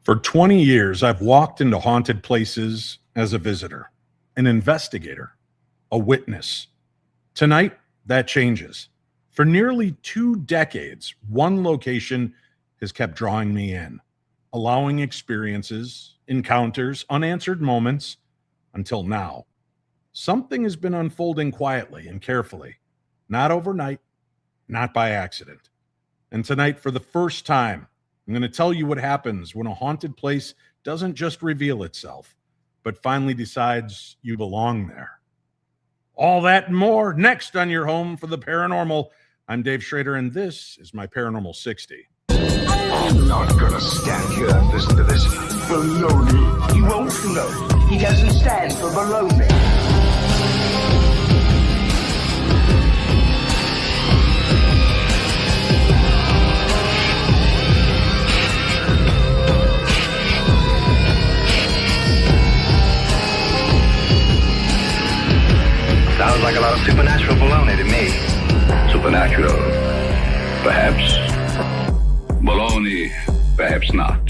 For 20 years, I've walked into haunted places as a visitor, an investigator, a witness. Tonight, that changes. For nearly 2 decades, one location has kept drawing me in, allowing experiences, encounters, unanswered moments until now. Something has been unfolding quietly and carefully, not overnight, not by accident. And tonight, for the first time, I'm going to tell you what happens when a haunted place doesn't just reveal itself, but finally decides you belong there. All that and more next on your home for the paranormal. I'm Dave Schrader, and this is my Paranormal 60. I'm not gonna stand here and listen to this baloney. You won't know. He doesn't stand for baloney. Sounds like a lot of supernatural baloney to me. Supernatural, perhaps. Baloney, perhaps not.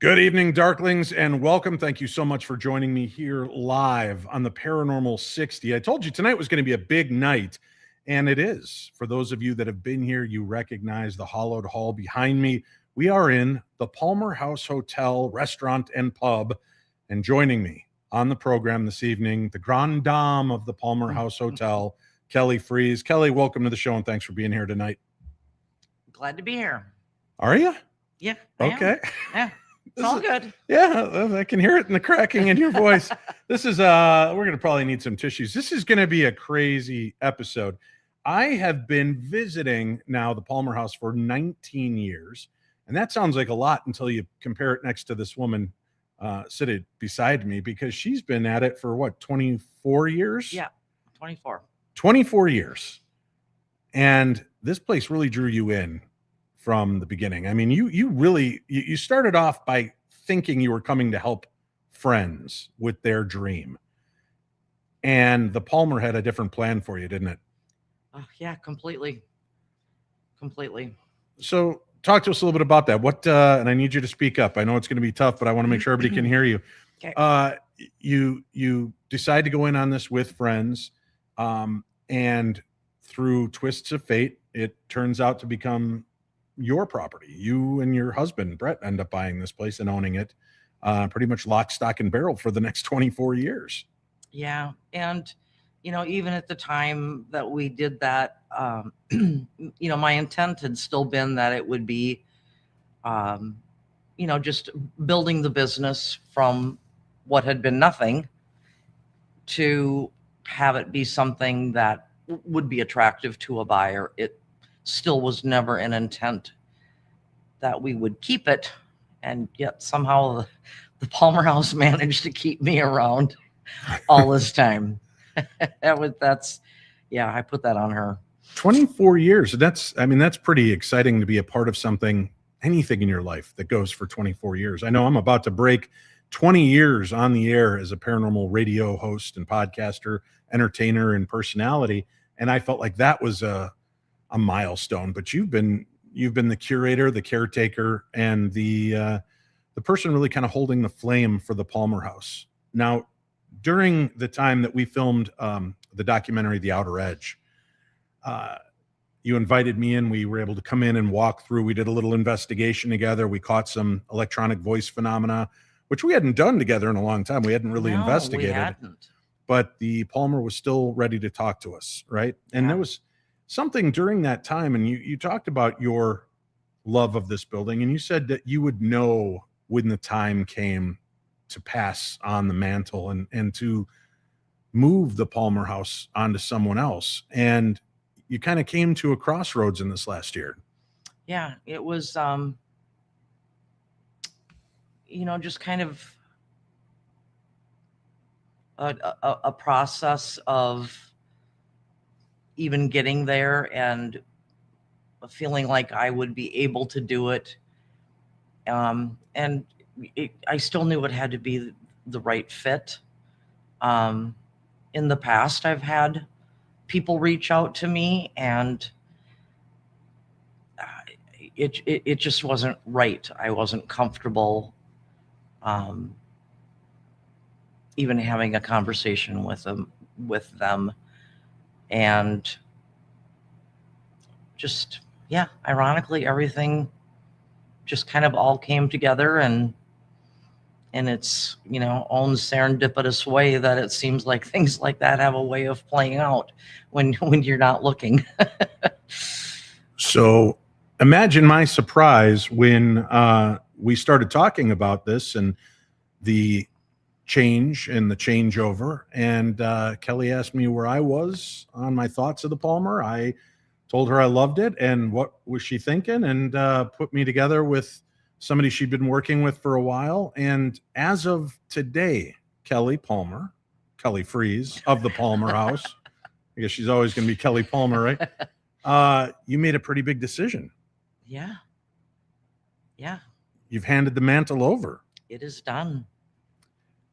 Good evening, Darklings, and welcome. Thank you so much for joining me here live on the Paranormal 60. I told you tonight was going to be a big night, and it is. For those of you that have been here, you recognize the hollowed hall behind me. We are in the Palmer House Hotel, Restaurant, and Pub. And joining me on the program this evening, the Grande Dame of the Palmer House Hotel, Kelly Freeze. Kelly, welcome to the show, and thanks for being here tonight. Glad to be here. Are you? Yeah. Okay. Yeah. It's all good. Yeah, I can hear it in the cracking in your voice. This is, we're going to probably need some tissues. This is going to be a crazy episode. I have been visiting now the Palmer House for 19 years, and that sounds like a lot until you compare it next to this woman sitting beside me, because she's been at it for what, 24 years? Yeah, 24. 24 years. And this place really drew you in from the beginning. I mean, you really started off by thinking you were coming to help friends with their dream. And the Palmer had a different plan for you, didn't it? Oh, yeah, completely. So talk to us a little bit about that. What, and I need you to speak up. I know it's going to be tough, but I want to make sure everybody can hear you. Okay. You decide to go in on this with friends, and through twists of fate, it turns out to become your property. You and your husband, Brett, end up buying this place and owning it, pretty much lock, stock, and barrel for the next 24 years. Yeah. And, even at the time that we did that, my intent had still been that it would be, just building the business from what had been nothing to have it be something that would be attractive to a buyer. It still was never an intent that we would keep it. And yet somehow the Palmer House managed to keep me around all this time. I put that on her. 24 years. That's pretty exciting to be a part of anything in your life that goes for 24 years. I know I'm about to break 20 years on the air as a paranormal radio host and podcaster, entertainer, and personality. And I felt like that was a milestone, but you've been the curator, the caretaker, and the person really kind of holding the flame for the Palmer House. Now, during the time that we filmed the documentary, The Outer Edge, you invited me in. We were able to come in and walk through. We did a little investigation together. We caught some electronic voice phenomena, which we hadn't done together in a long time. We hadn't really investigated. We hadn't. But the Palmer was still ready to talk to us, right? And there was something during that time, and you talked about your love of this building, and you said that you would know when the time came to pass on the mantle and to move the Palmer House onto someone else. And you kind of came to a crossroads in this last year. Yeah, it was, just kind of a process of even getting there and feeling like I would be able to do it. And I still knew it had to be the right fit. In the past, I've had people reach out to me, and it just wasn't right. I wasn't comfortable even having a conversation with them, and just, yeah, ironically, everything just kind of all came together, and in its, own serendipitous way, that it seems like things like that have a way of playing out when you're not looking. So imagine my surprise when we started talking about this and the change and the changeover. And Kelly asked me where I was on my thoughts of the Palmer. I told her I loved it and what was she thinking, and put me together with somebody she'd been working with for a while. And as of today, Kelly Freeze of the Palmer House, I guess she's always going to be Kelly Palmer, right? You made a pretty big decision. Yeah. You've handed the mantle over. It is done.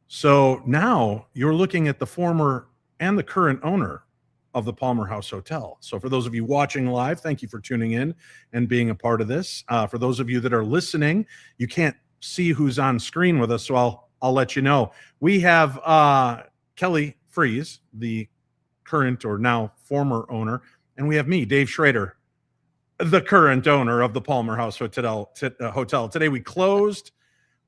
So now you're looking at the former and the current owner of the Palmer House Hotel. So for those of you watching live, thank you for tuning in and being a part of this. For those of you that are listening, you can't see who's on screen with us, so I'll let you know. We have Kelly Freeze, the current or now former owner, and we have me, Dave Schrader, the current owner of the Palmer House Hotel. Today we closed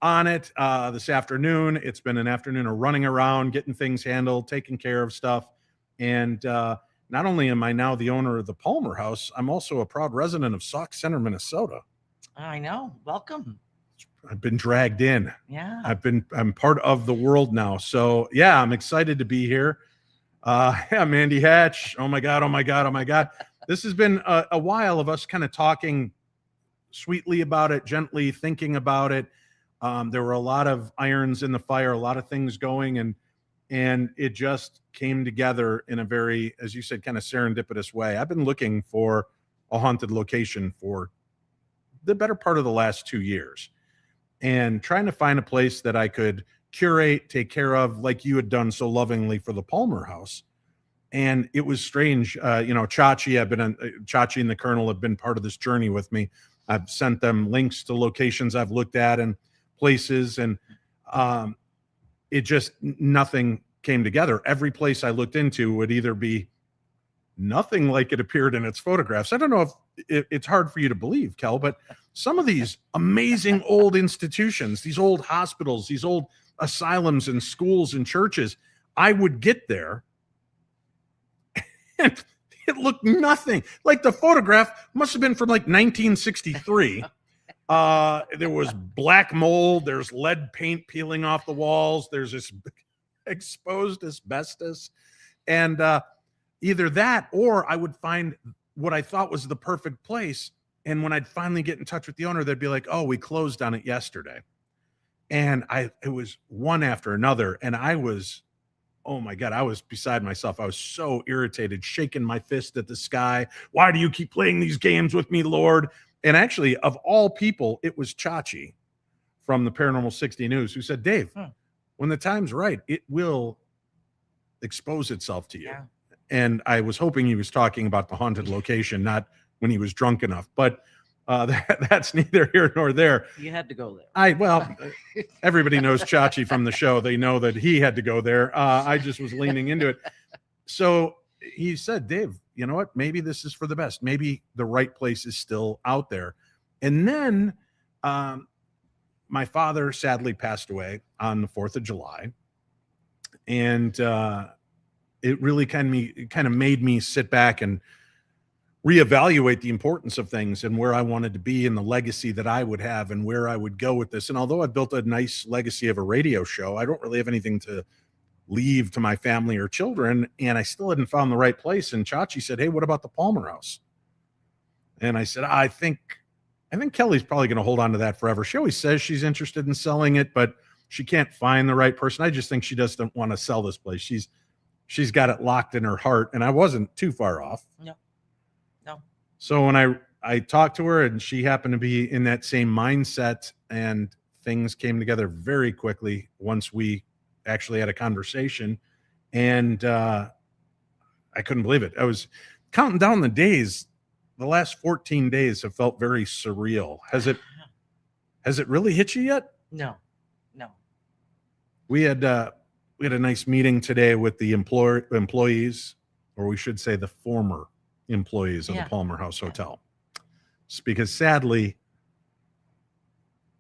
on it this afternoon. It's been an afternoon of running around, getting things handled, taking care of stuff. And not only am I now the owner of the Palmer House, I'm also a proud resident of Sauk Center, Minnesota. I know. Welcome. I've been dragged in. Yeah. I'm part of the world now. So yeah, I'm excited to be here. Yeah, Mandy Hatch. Oh my God. This has been a while of us kind of talking sweetly about it, gently thinking about it. There were a lot of irons in the fire, a lot of things going, and it just came together in a very, as you said, kind of serendipitous way. I've been looking for a haunted location for the better part of the last 2 years, and trying to find a place that I could curate, take care of, like you had done so lovingly for the Palmer House. And it was strange. Chachi, Chachi and the Colonel have been part of this journey with me. I've sent them links to locations I've looked at and places, and it just, nothing came together. Every place I looked into would either be nothing like it appeared in its photographs. I don't know if it's hard for you to believe, Kel, but some of these amazing old institutions, these old hospitals, these old asylums and schools and churches, I would get there and it looked nothing. Like the photograph must have been from like 1963. There was black mold. There's lead paint peeling off the walls. There's this exposed asbestos. And either that, or I would find what I thought was the perfect place. And when I'd finally get in touch with the owner, they'd be like, oh, we closed on it yesterday. And it was one after another. And I was, oh my God, I was beside myself. I was so irritated, shaking my fist at the sky. Why do you keep playing these games with me, Lord? And actually, of all people, it was Chachi from the Paranormal 60 News who said, Dave, when the time's right, it will expose itself to you. Yeah. And I was hoping he was talking about the haunted location, not when he was drunk enough. But that's neither here nor there. You had to go there. Everybody knows Chachi from the show. They know that he had to go there. I just was leaning into it. So he said, Dave, you know what? Maybe this is for the best. Maybe the right place is still out there. And then my father sadly passed away on the 4th of July. And it really kind of made me sit back and reevaluate the importance of things and where I wanted to be and the legacy that I would have and where I would go with this. And although I built a nice legacy of a radio show, I don't really have anything to leave to my family or children. And I still hadn't found the right place. And Chachi said, hey, what about the Palmer House? And I said, I think Kelly's probably going to hold on to that forever. She always says she's interested in selling it, but she can't find the right person. I just think she doesn't want to sell this place. She's got it locked in her heart. And I wasn't too far off. No. So when I talked to her, and she happened to be in that same mindset, and things came together very quickly once we actually had a conversation, and I couldn't believe it. I was counting down the days the last 14 days have felt very surreal. Has it really hit you yet? No. We had a nice meeting today with the employees, or we should say the former employees of the Palmer House Hotel. It's because sadly,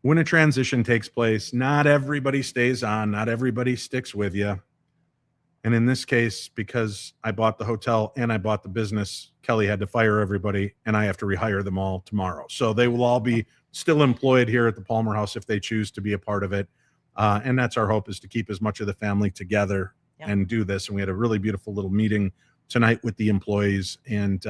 when a transition takes place, not everybody stays on, not everybody sticks with you. And in this case, because I bought the hotel and I bought the business, Kelly had to fire everybody and I have to rehire them all tomorrow. So they will all be still employed here at the Palmer House if they choose to be a part of it. And that's our hope, is to keep as much of the family together and do this. And we had a really beautiful little meeting tonight with the employees, and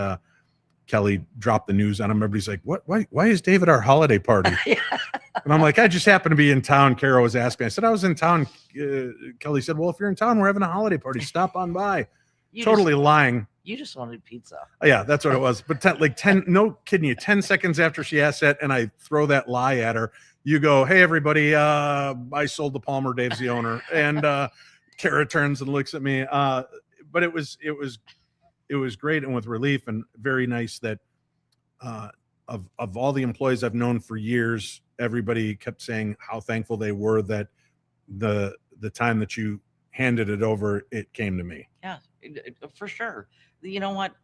Kelly dropped the news on him. Everybody's like, "What? Why is David our holiday party?" And I'm like, "I just happened to be in town." Kara was asking. I said, "I was in town." Kelly said, "Well, if you're in town, we're having a holiday party. Stop on by." Totally lying. You just wanted pizza. Yeah, that's what it was. But 10, no kidding you, 10 seconds after she asked that, and I throw that lie at her, you go, "Hey, everybody, I sold the Palmer. Dave's the owner." And Kara turns and looks at me. But it was great, and with relief, and very nice that of all the employees I've known for years, everybody kept saying how thankful they were that the time that you handed it over, it came to me. Yeah, for sure. You know what?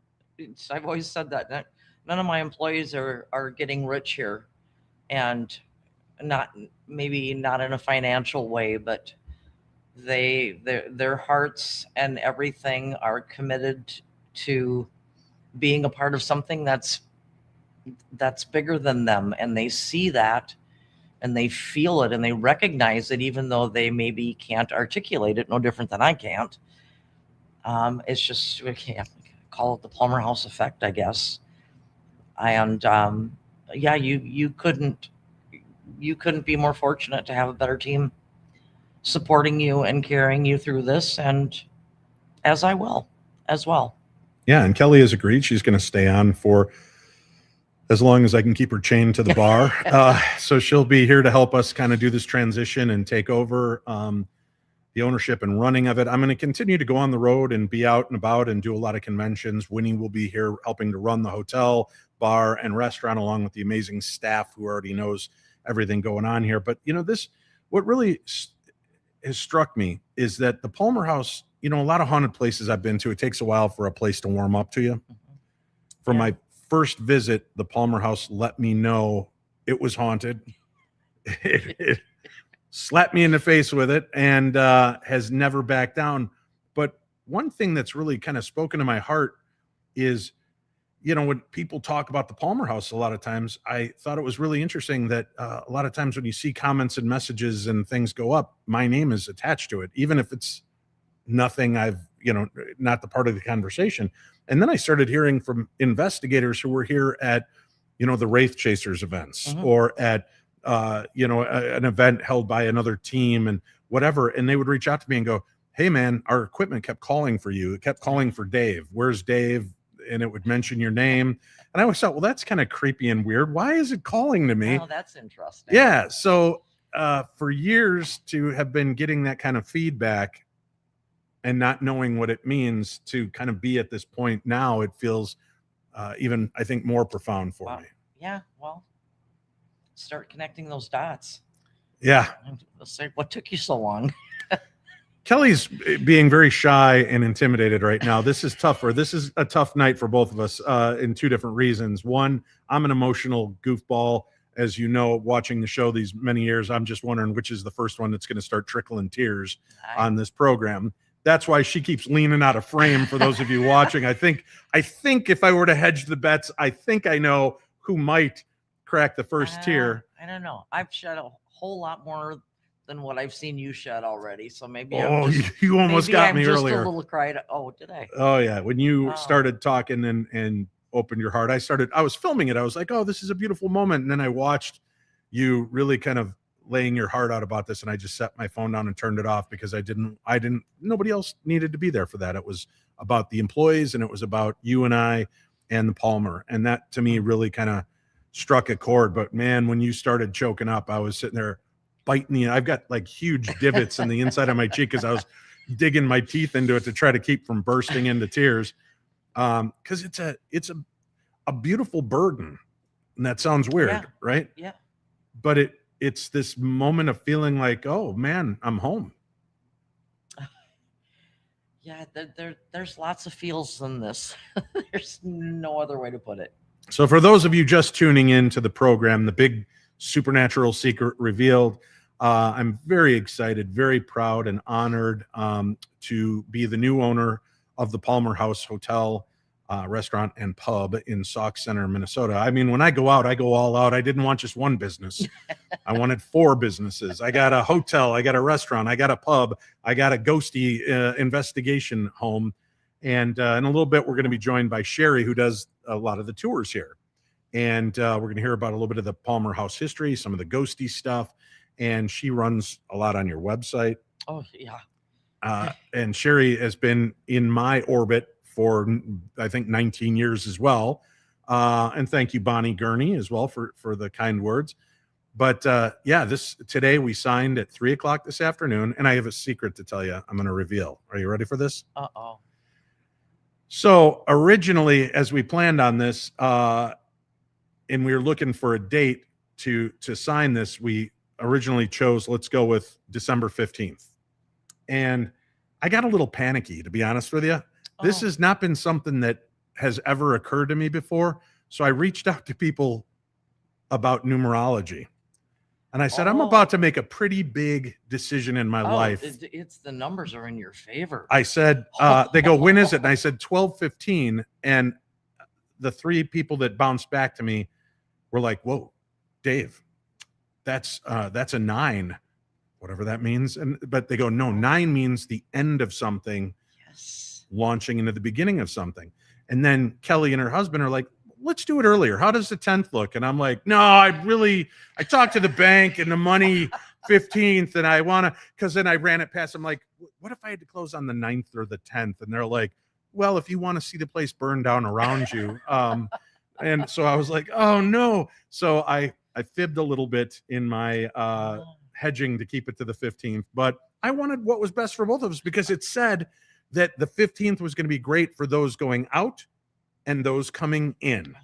I've always said that none of my employees are getting rich here, and maybe not in a financial way, but their hearts and everything are committed to being a part of something that's bigger than them, and they see that and they feel it and they recognize it, even though they maybe can't articulate it, no different than I can't. It's just, we can't call it the Palmer House effect, I guess. And you couldn't be more fortunate to have a better team supporting you and carrying you through this, and as I will as well. Yeah, and Kelly has agreed she's going to stay on for as long as I can keep her chained to the bar. So she'll be here to help us kind of do this transition and take over the ownership and running of it. I'm going to continue to go on the road and be out and about and do a lot of conventions. Winnie will be here helping to run the hotel, bar, and restaurant, along with the amazing staff who already knows everything going on here. But, what really has struck me is that the Palmer House, a lot of haunted places I've been to, it takes a while for a place to warm up to you. For my first visit, the Palmer House let me know it was haunted. It slapped me in the face with it, and has never backed down. But one thing that's really kind of spoken to my heart is, when people talk about the Palmer House, a lot of times I thought it was really interesting that a lot of times when you see comments and messages and things go up, my name is attached to it, even if it's nothing I've, not the part of the conversation. And then I started hearing from investigators who were here at, the Wraith Chasers events, or at, an event held by another team and whatever. And they would reach out to me and go, "Hey man, our equipment kept calling for you. It kept calling for Dave. Where's Dave?" And it would mention your name. And I always thought, well, that's kind of creepy and weird. Why is it calling to me? Oh, that's interesting. Yeah. So for years to have been getting that kind of feedback and not knowing what it means to kind of be at this point now, it feels even, I think, more profound for me. Yeah. Well, start connecting those dots. Yeah. Let's say, what took you so long? Kelly's being very shy and intimidated right now. This is tougher. This is a tough night for both of us in two different reasons. One, I'm an emotional goofball. As you know, watching the show these many years, I'm just wondering which is the first one that's going to start trickling tears on this program. That's why she keeps leaning out of frame for those of you watching. I think if I were to hedge the bets, I think I know who might crack the first tear. I don't know. I've shed a whole lot more than what I've seen you shed already. So maybe you almost got me earlier. A little cried. Oh, did I? Oh yeah. When you started talking and opened your heart, I was filming it. I was like, oh, this is a beautiful moment. And then I watched you really kind of laying your heart out about this. And I just set my phone down and turned it off because nobody else needed to be there for that. It was about the employees and it was about you and I and the Palmer. And that to me really kind of struck a chord. But man, when you started choking up, I was sitting there biting I've got like huge divots in the inside of my cheek because I was digging my teeth into it to try to keep from bursting into tears. Because it's a a beautiful burden. And that sounds weird, Yeah. right? Yeah. But it's this moment of feeling like, oh man, I'm home. Yeah, there's lots of feels in this. There's no other way to put it. So for those of you just tuning in to the program, the big supernatural secret revealed, I'm very excited, very proud and honored to be the new owner of the Palmer House Hotel, restaurant and pub in Sauk Center, Minnesota. I mean, when I go out, I go all out. I didn't want just one business. I wanted 4 businesses. I got a hotel, I got a restaurant, I got a pub, I got a ghosty investigation home. And in a little bit, we're going to be joined by Sherry, who does a lot of the tours here. And we're going to hear about a little bit of the Palmer House history, some of the ghosty stuff. And she runs a lot on your website. Oh, yeah. And Sherry has been in my orbit for, I think, 19 years as well. And thank you, Bonnie Gurney, as well for the kind words. But yeah, today we signed at 3:00 this afternoon, and I have a secret to tell you. I'm going to reveal. Are you ready for this? Uh-oh. So originally, as we planned on this, and we were looking for a date to sign this, we originally chose, let's go with December 15th. And I got a little panicky, to be honest with you. This has not been something that has ever occurred to me before. So I reached out to people about numerology. And I said, I'm about to make a pretty big decision in my life. It's the numbers are in your favor. I said, they go, when is it? And I said, 12:15. And the 3 people that bounced back to me were like, whoa, Dave, that's a 9, whatever that means. But they go, no, 9 means the end of something, Yes. launching into the beginning of something. And then Kelly and her husband are like, let's do it earlier. How does the 10th look? And I'm like, no, I talked to the bank and the money 15th, and because then I ran it past. I'm like, what if I had to close on the 9th or the 10th? And they're like, well, if you want to see the place burn down around you. And so I was like, oh no. So I fibbed a little bit in my hedging to keep it to the 15th, but I wanted what was best for both of us, because it said that the 15th was going to be great for those going out and those coming in.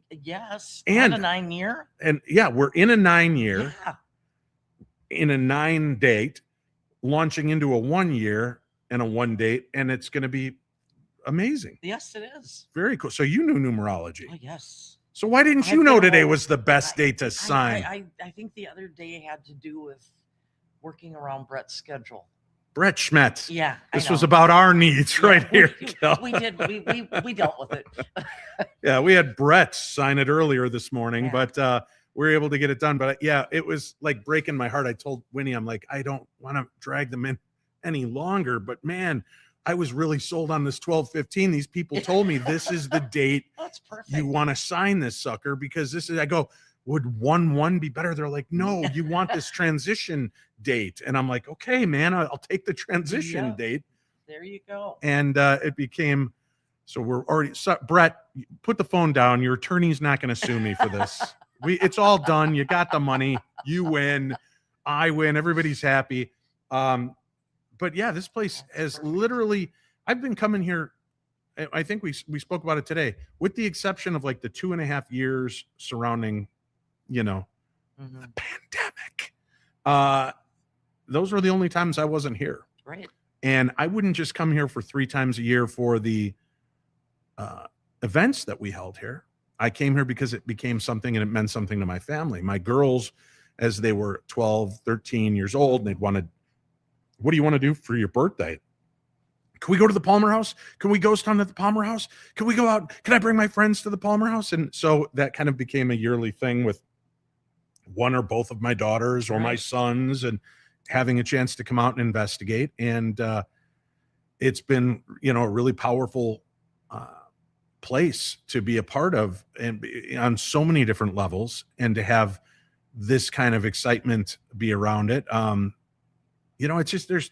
Yes. And a 9 year. And yeah, we're in a 9 year, Yeah. in a 9 date, launching into a 1 year and a 1 date. And it's going to be amazing. Yes, it is. Very cool. So you knew numerology. Oh, yes. So why didn't you I've know been today all- was the best date to sign? I think the other day had to do with working around Brett's schedule. Brett Schmetz. Yeah. This was about our needs right here. Kel. We did. We dealt with it. Yeah, we had Brett sign it earlier this morning, Yeah. but we were able to get it done. But yeah, it was like breaking my heart. I told Winnie, I'm like, I don't want to drag them in any longer, but man, I was really sold on this 12:15. These people told me this is the date That's perfect. you want to sign this sucker, because this is, I go, would 1/1 be better? They're like, no, you want this transition date. And I'm like, okay, man, I'll take the transition Yeah. date. There you go. And it became, so we're already, Brett, put the phone down. Your attorney's not going to sue me for this. It's all done. You got the money. You win. I win. Everybody's happy. But yeah, this place has literally, I've been coming here. I think we spoke about it today, with the exception of like the 2.5 years surrounding, Mhm. the pandemic. Those were the only times I wasn't here. Right. And I wouldn't just come here for 3 times a year for the events that we held here. I came here because it became something, and it meant something to my family. My girls, as they were 12, 13 years old, and they'd wanted, what do you want to do for your birthday? Can we go to the Palmer House? Can we ghost hunt at the Palmer House? Can we go out? Can I bring my friends to the Palmer House? And so that kind of became a yearly thing with one or both of my daughters or my Right. sons, and having a chance to come out and investigate. And it's been, a really powerful place to be a part of, and on so many different levels, and to have this kind of excitement be around it. It's just,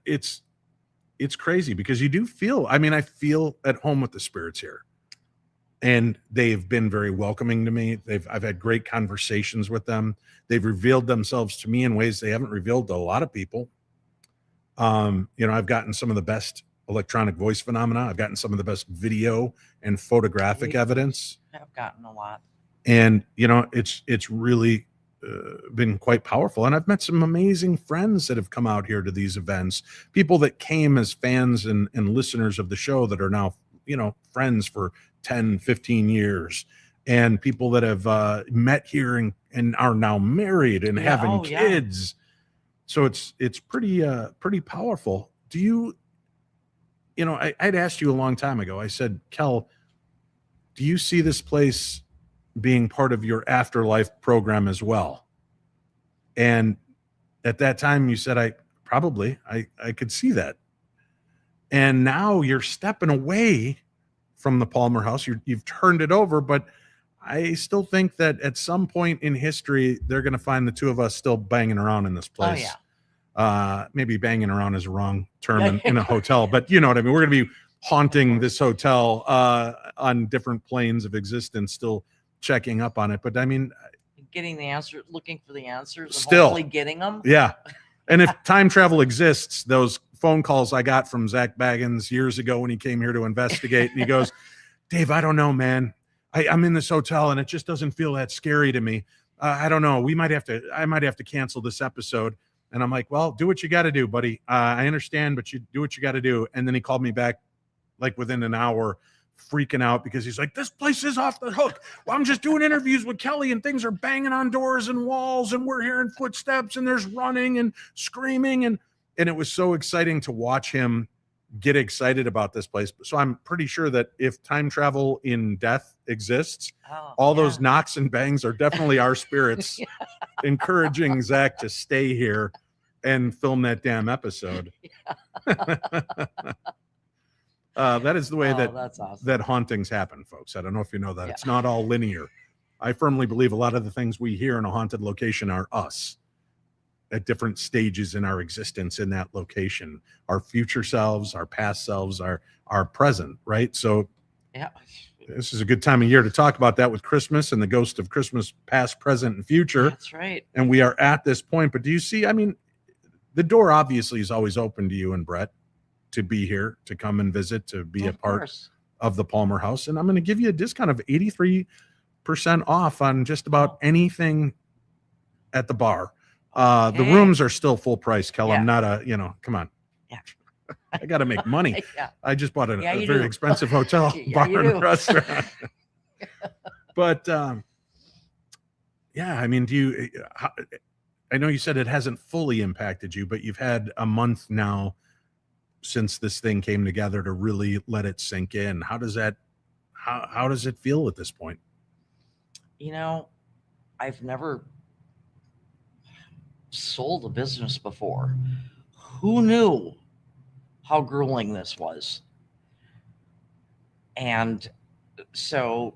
it's crazy, because you do feel, I feel at home with the spirits here, and they've been very welcoming to me. I've had great conversations with them. They've revealed themselves to me in ways they haven't revealed to a lot of people. I've gotten some of the best electronic voice phenomena. I've gotten some of the best video and photographic evidence. I've gotten a lot. And, you know, it's really been quite powerful. And I've met some amazing friends that have come out here to these events, people that came as fans and listeners of the show that are now, you know, friends for 10, 15 years, and people that have met here and are now married and having kids. So it's pretty powerful. Do you know, I'd asked you a long time ago, I said, Kel, do you see this place being part of your afterlife program as well? And at that time you said, I could see that. And now you're stepping away from the Palmer House. You've turned it over, but I still think that at some point in history, they're going to find the two of us still banging around in this place. Oh, yeah. Maybe banging around is a wrong term in a hotel, but you know what I mean? We're going to be haunting this hotel on different planes of existence, still checking up on it. But I mean, getting the answer, looking for the answers, and still hopefully getting them. Yeah. And if time travel exists, those phone calls I got from Zach Baggins years ago when he came here to investigate, and he goes, Dave, I don't know, man. I'm in this hotel and it just doesn't feel that scary to me. I don't know. I might have to cancel this episode. And I'm like, well, do what you got to do, buddy. I understand, but you do what you got to do. And then he called me back like within an hour, freaking out because he's like, this place is off the hook. Well, I'm just doing interviews with Kelly and things are banging on doors and walls and we're hearing footsteps and there's running and screaming. And it was so exciting to watch him get excited about this place. So I'm pretty sure that if time travel in death exists, all those knocks and bangs are definitely our spirits encouraging Zach to stay here and film that damn episode. That is the way that's awesome. that hauntings happen, folks. I don't know if you know that. It's not all linear. I firmly believe a lot of the things we hear in a haunted location are us at different stages in our existence in that location. Our future selves, our past selves, our present, right? So this is a good time of year to talk about that with Christmas and the ghost of Christmas past, present, and future. That's right. And we are at this point. But do you see, I mean, the door obviously is always open to you and Brett to be here, to come and visit, to be a part of the Palmer House. And I'm going to give you a discount of 83% off on just about anything at the bar. The rooms are still full price, Kel. I'm not come on. Yeah. I got to make money. I just bought a very expensive hotel, bar, and restaurant. But I mean, I know you said it hasn't fully impacted you, but you've had a month now since this thing came together to really let it sink in. How does it feel at this point? You know, I've never sold a business before. Who knew how grueling this was? And so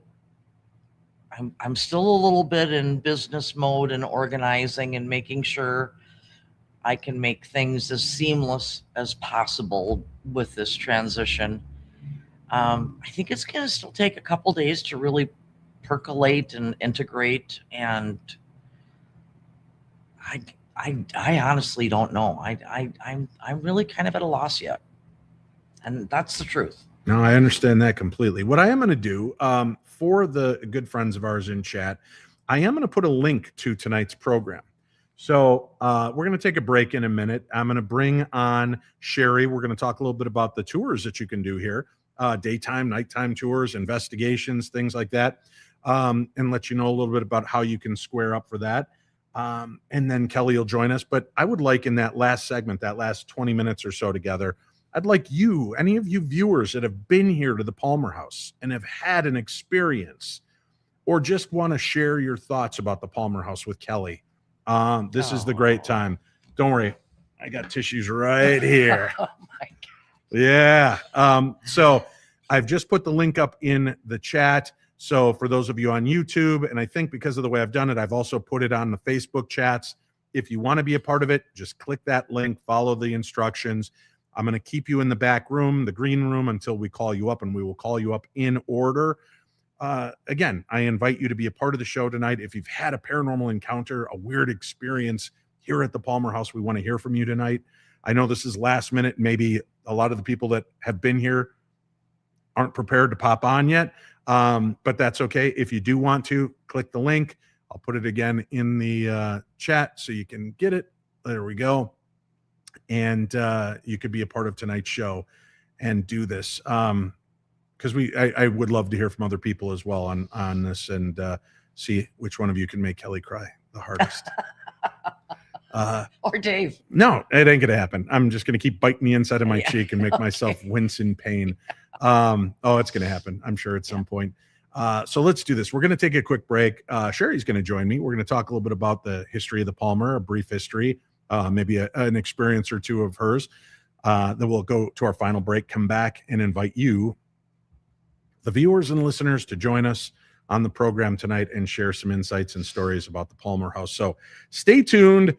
I'm still a little bit in business mode and organizing and making sure I can make things as seamless as possible with this transition. I think it's going to still take a couple days to really percolate and integrate, and I honestly don't know. I'm really kind of at a loss yet, and that's the truth. No, I understand that completely. What I am going to do for the good friends of ours in chat, I am going to put a link to tonight's program. So we're going to take a break in a minute. I'm going to bring on Sherry. We're going to talk a little bit about the tours that you can do here, daytime, nighttime tours, investigations, things like that, and let you know a little bit about how you can square up for that. And then Kelly will join us. But I would like in that last segment, that last 20 minutes or so together, I'd like you, any of you viewers that have been here to the Palmer House and have had an experience or just want to share your thoughts about the Palmer House with Kelly. This is the great time. Don't worry. I got tissues right here. Oh my God. Yeah. So I've just put the link up in the chat. So for those of you on YouTube, and I think because of the way I've done it, I've also put it on the Facebook chats. If you want to be a part of it, just click that link, follow the instructions. I'm going to keep you in the back room, the green room, until we call you up, and we will call you up in order. Again, I invite you to be a part of the show tonight. If you've had a paranormal encounter, a weird experience here at the Palmer House, we want to hear from you tonight. I know this is last minute. Maybe A lot of the people that have been here aren't prepared to pop on yet, but that's okay. If you do want to, click the link. I'll put it again in the chat so you can get it. There we go. And you could be a part of tonight's show and do this. Because I would love to hear from other people as well on this, and see which one of you can make Kelly cry the hardest. Or Dave. No, it ain't gonna happen. I'm just gonna keep biting the inside of my cheek and make myself wince in pain. It's gonna happen, I'm sure, at some point. So let's do this. We're gonna take a quick break. Sherry's gonna join me. We're gonna talk a little bit about the history of the Palmer, a brief history, maybe an experience or two of hers. Then we'll go to our final break, come back, and invite you, the viewers and listeners, to join us on the program tonight and share some insights and stories about the Palmer House. So stay tuned.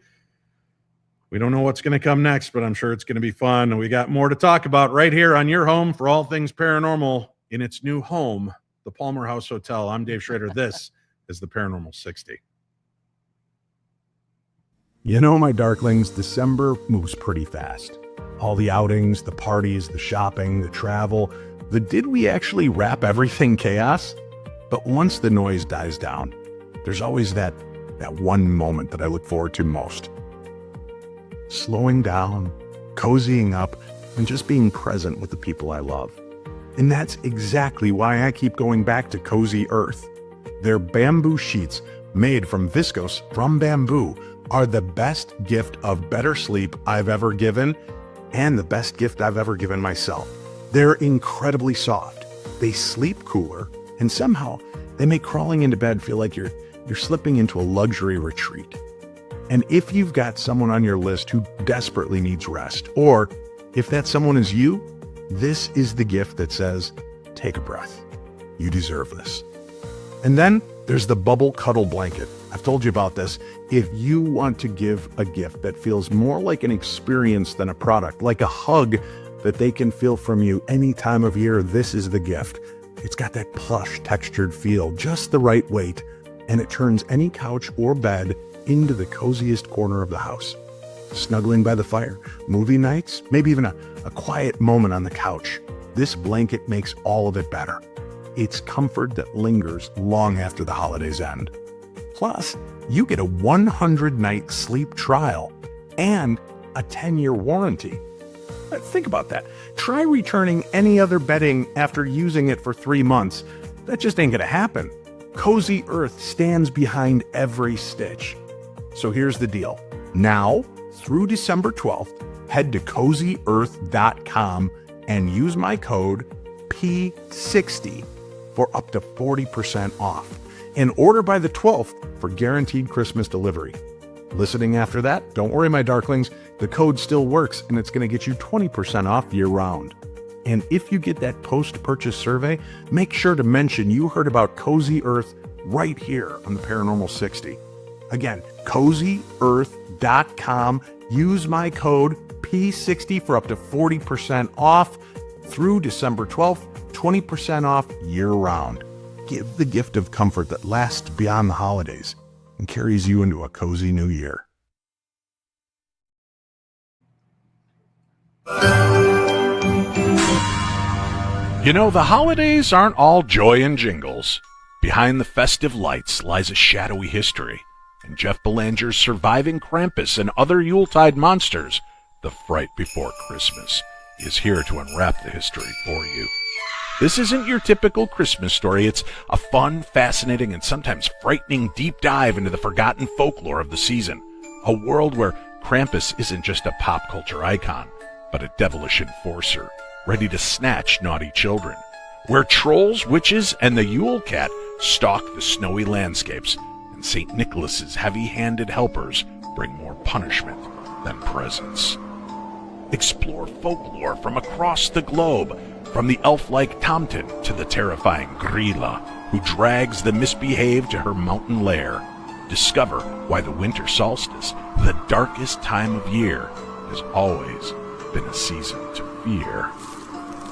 We don't know what's going to come next, but I'm sure it's going to be fun. And we got more to talk about right here on your home for all things paranormal in its new home, the Palmer House Hotel. I'm Dave Schrader. This is the Paranormal 60. You know, my darklings, December moves pretty fast. All the outings, the parties, the shopping, the travel, the did we actually wrap everything chaos? But once the noise dies down, there's always that one moment that I look forward to most. Slowing down, cozying up, and just being present with the people I love. And that's exactly why I keep going back to Cozy Earth. Their bamboo sheets, made from viscose from bamboo, are the best gift of better sleep I've ever given, and the best gift I've ever given myself. They're incredibly soft. They sleep cooler, and somehow they make crawling into bed feel like you're slipping into a luxury retreat. And if you've got someone on your list who desperately needs rest, or if that someone is you, this is the gift that says, take a breath. You deserve this. And then there's the bubble cuddle blanket. I've told you about this. If you want to give a gift that feels more like an experience than a product, like a hug that they can feel from you any time of year, this is the gift. It's got that plush textured feel, just the right weight, and it turns any couch or bed into the coziest corner of the house. Snuggling by the fire, movie nights, maybe even a quiet moment on the couch. This blanket makes all of it better. It's comfort that lingers long after the holidays end. Plus, you get a 100-night sleep trial and a 10-year warranty. Think about that. Try returning any other bedding after using it for 3 months. That just ain't gonna happen. Cozy Earth stands behind every stitch. So here's the deal. Now, through December 12th, head to CozyEarth.com and use my code P60 for up to 40% off. And order by the 12th for guaranteed Christmas delivery. Listening after that, don't worry, my darklings, the code still works and it's going to get you 20% off year-round. And if you get that post-purchase survey, make sure to mention you heard about Cozy Earth right here on the Paranormal 60. Again, CozyEarth.com. Use my code P60 for up to 40% off through December 12th, 20% off year-round. Give the gift of comfort that lasts beyond the holidays and carries you into a cozy new year. You know, the holidays aren't all joy and jingles. Behind the festive lights lies a shadowy history, and Jeff Belanger's Surviving Krampus and Other Yuletide Monsters, The Fright Before Christmas, is here to unwrap the history for you. This isn't your typical Christmas story. It's a fun, fascinating, and sometimes frightening deep dive into the forgotten folklore of the season. A world where Krampus isn't just a pop culture icon, but a devilish enforcer, ready to snatch naughty children. Where trolls, witches, and the Yule Cat stalk the snowy landscapes, and St. Nicholas's heavy-handed helpers bring more punishment than presents. Explore folklore from across the globe, from the elf-like Tomten to the terrifying Grilla, who drags the misbehaved to her mountain lair. Discover why the winter solstice, the darkest time of year, has always been a season to fear.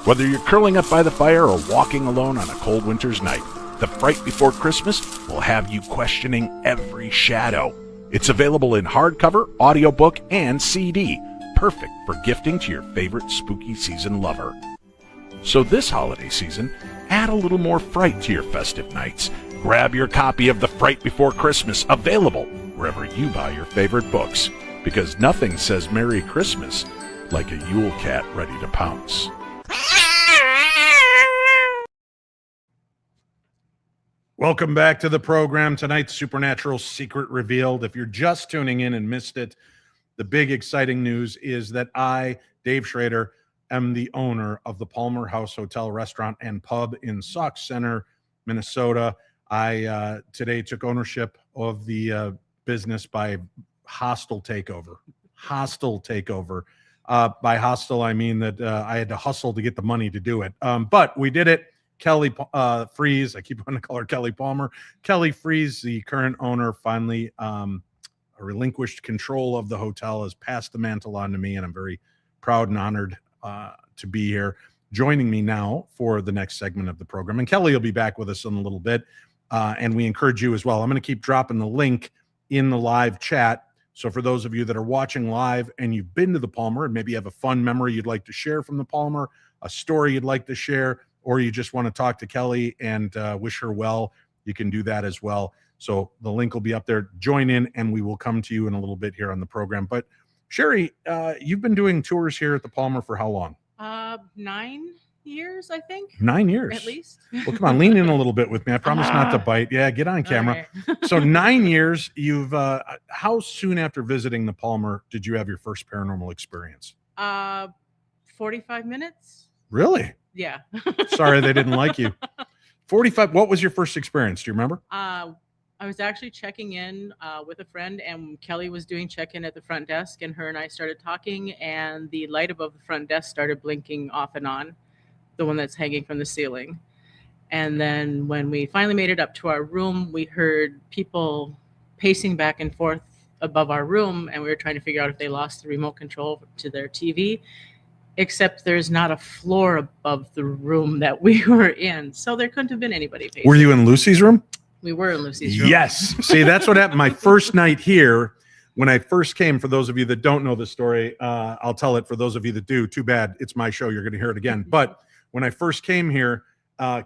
Whether you're curling up by the fire or walking alone on a cold winter's night, The Fright Before Christmas will have you questioning every shadow. It's available in hardcover, audiobook, and CD. perfect for gifting to your favorite spooky season lover. So this holiday season, add a little more fright to your festive nights. Grab your copy of The Fright Before Christmas, available wherever you buy your favorite books, because nothing says Merry Christmas like a Yule cat ready to pounce. Welcome back to the program. Tonight's Supernatural Secret Revealed. If you're just tuning in and missed it, the big exciting news is that I, Dave Schrader, am the owner of the Palmer House Hotel, Restaurant, and Pub in Sauk Center, Minnesota. I today took ownership of the business by hostile takeover. Hostile takeover. By hostile, I mean that I had to hustle to get the money to do it. But we did it. Kelly Freeze, I keep wanting to call her Kelly Palmer. Kelly Freeze, the current owner, finally relinquished control of the hotel, has passed the mantle on to me, and I'm very proud and honored to be here. Joining me now for the next segment of the program, and Kelly will be back with us in a little bit, and we encourage you as well. I'm going to keep dropping the link in the live chat. So for those of you that are watching live and you've been to the Palmer and maybe you have a fun memory you'd like to share from the Palmer, a story you'd like to share, or you just want to talk to Kelly and wish her well, you can do that as well. So the link will be up there. Join in, and we will come to you in a little bit here on the program. But Sherry, you've been doing tours here at the Palmer for how long? 9 years, I think. 9 years. At least. Well, come on, lean in a little bit with me. I promise not to bite. Yeah, get on camera. Okay. So 9 years, you've, how soon after visiting the Palmer did you have your first paranormal experience? 45 minutes. Really? Yeah. Sorry they didn't like you. 45. What was your first experience? Do you remember? I was actually checking in with a friend, and Kelly was doing check-in at the front desk, and her and I started talking, and the light above the front desk started blinking off and on, the one that's hanging from the ceiling. And then when we finally made it up to our room, we heard people pacing back and forth above our room, and we were trying to figure out if they lost the remote control to their TV. Except there's not a floor above the room that we were in. So there couldn't have been anybody pacing. Were you in Lucy's room? We were in Lucy's room. Yes. See, that's what happened. My first night here, when I first came, for those of you that don't know the story, I'll tell it for those of you that do. Too bad. It's my show. You're going to hear it again. But when I first came here,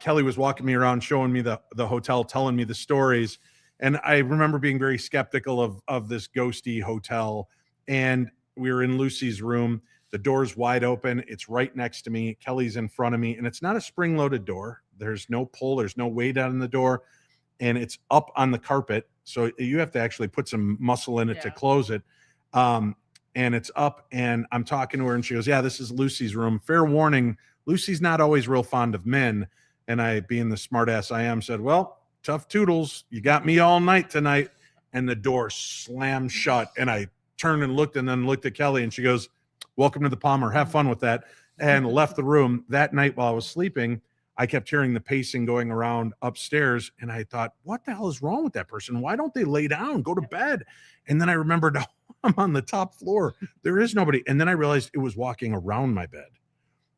Kelly was walking me around, showing me the hotel, telling me the stories. And I remember being very skeptical of this ghosty hotel. And we were in Lucy's room. The door's wide open. It's right next to me. Kelly's in front of me. And it's not a spring-loaded door. There's no pull. There's no weight on the door. And it's up on the carpet. So you have to actually put some muscle in it to close it. And it's up. And I'm talking to her, and she goes, yeah, this is Lucy's room. Fair warning, Lucy's not always real fond of men. And I, being the smart ass I am, said, well, tough toodles. You got me all night tonight. And the door slammed shut. And I turned and looked, and then looked at Kelly, and she goes, welcome to the Palmer. Have fun with that. And left the room. That night while I was sleeping, I kept hearing the pacing going around upstairs. And I thought, what the hell is wrong with that person? Why don't they lay down, go to bed? And then I remembered, oh, I'm on the top floor. There is nobody. And then I realized it was walking around my bed.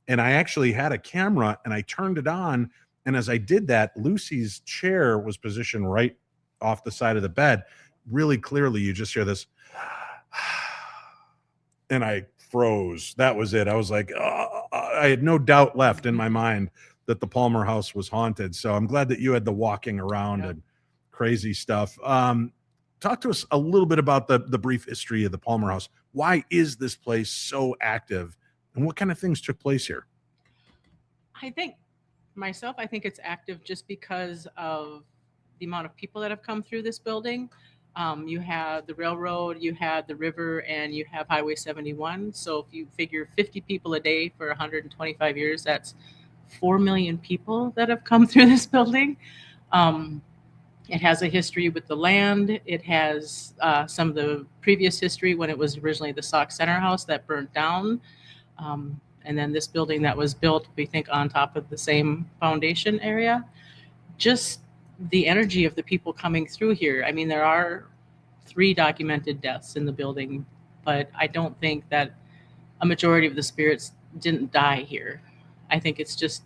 And I actually had a camera, and I turned it on. And as I did that, Lucy's chair was positioned right off the side of the bed. Really clearly, you just hear this. And I froze. That was it. I was like, I had no doubt left in my mind that the Palmer house was haunted. So I'm glad that you had the walking around and crazy stuff. Talk to us a little bit about the brief history of the Palmer house. Why is this place so active, and what kind of things took place here? I think it's active just because of the amount of people that have come through this building. You have the railroad, you have the river, and you have Highway 71. So if you figure 50 people a day for 125 years, that's 4 million people that have come through this building. It has a history with the land. It has some of the previous history when it was originally the Sauk Center house that burnt down. And then this building that was built, we think, on top of the same foundation area. Just the energy of the people coming through here. I mean, there are 3 documented deaths in the building, but I don't think that a majority of the spirits didn't die here. I think it's just,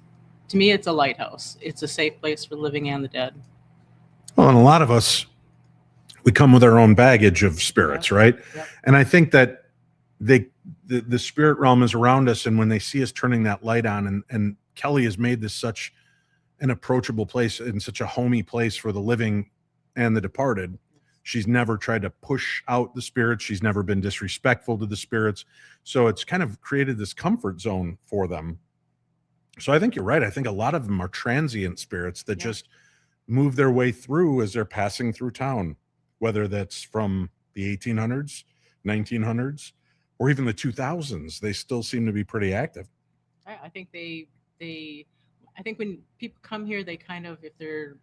to me, it's a lighthouse. It's a safe place for the living and the dead. Well, and a lot of us, we come with our own baggage of spirits, right? Yep. And I think that the spirit realm is around us, and when they see us turning that light on, and Kelly has made this such an approachable place and such a homey place for the living and the departed. She's never tried to push out the spirits. She's never been disrespectful to the spirits. So it's kind of created this comfort zone for them. So I think you're right. I think a lot of them are transient spirits that just move their way through as they're passing through town, whether that's from the 1800s, 1900s, or even the 2000s. They still seem to be pretty active. I think I think when people come here, they kind of, if they're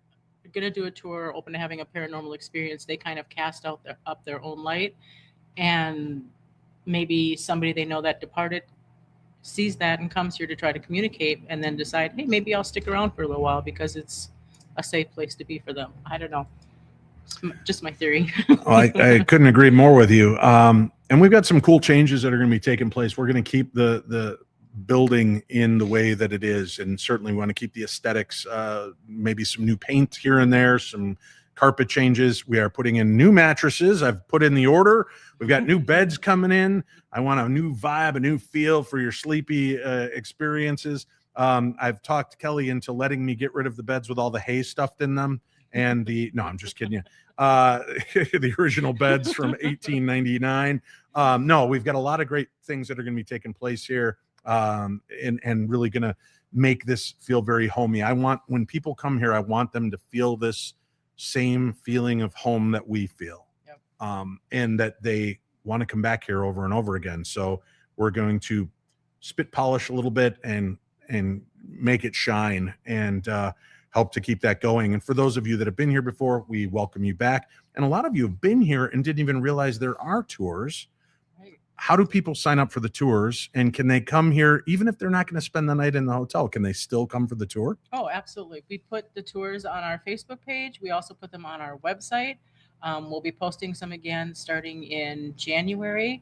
going to do a tour, open to having a paranormal experience, they kind of cast out up their own light, and maybe somebody they know that departed sees that and comes here to try to communicate, and then decide, hey, maybe I'll stick around for a little while because it's a safe place to be for them. I don't know. It's just my theory. Well, I couldn't agree more with you. And we've got some cool changes that are going to be taking place. We're going to keep the building in the way that it is, and certainly want to keep the aesthetics, maybe some new paint here and there, some carpet changes. We are putting in new mattresses. I've put in the order. We've got new beds coming in. I want a new vibe, a new feel for your sleepy experiences. I've talked Kelly into letting me get rid of the beds with all the hay stuffed in them, and no, I'm just kidding you. The original beds from 1899. No, we've got a lot of great things that are going to be taking place here, and really going to make this feel very homey. When people come here, I want them to feel this same feeling of home that we feel. Yep. And that they want to come back here over and over again. So we're going to spit polish a little bit and make it shine, and help to keep that going. And for those of you that have been here before, we welcome you back. And a lot of you have been here and didn't even realize there are tours. How do people sign up for the tours, and can they come here even if they're not going to spend the night in the hotel? Can they still come for the tour? Oh, absolutely. We put the tours on our Facebook page. We also put them on our website. We'll be posting some again starting in January.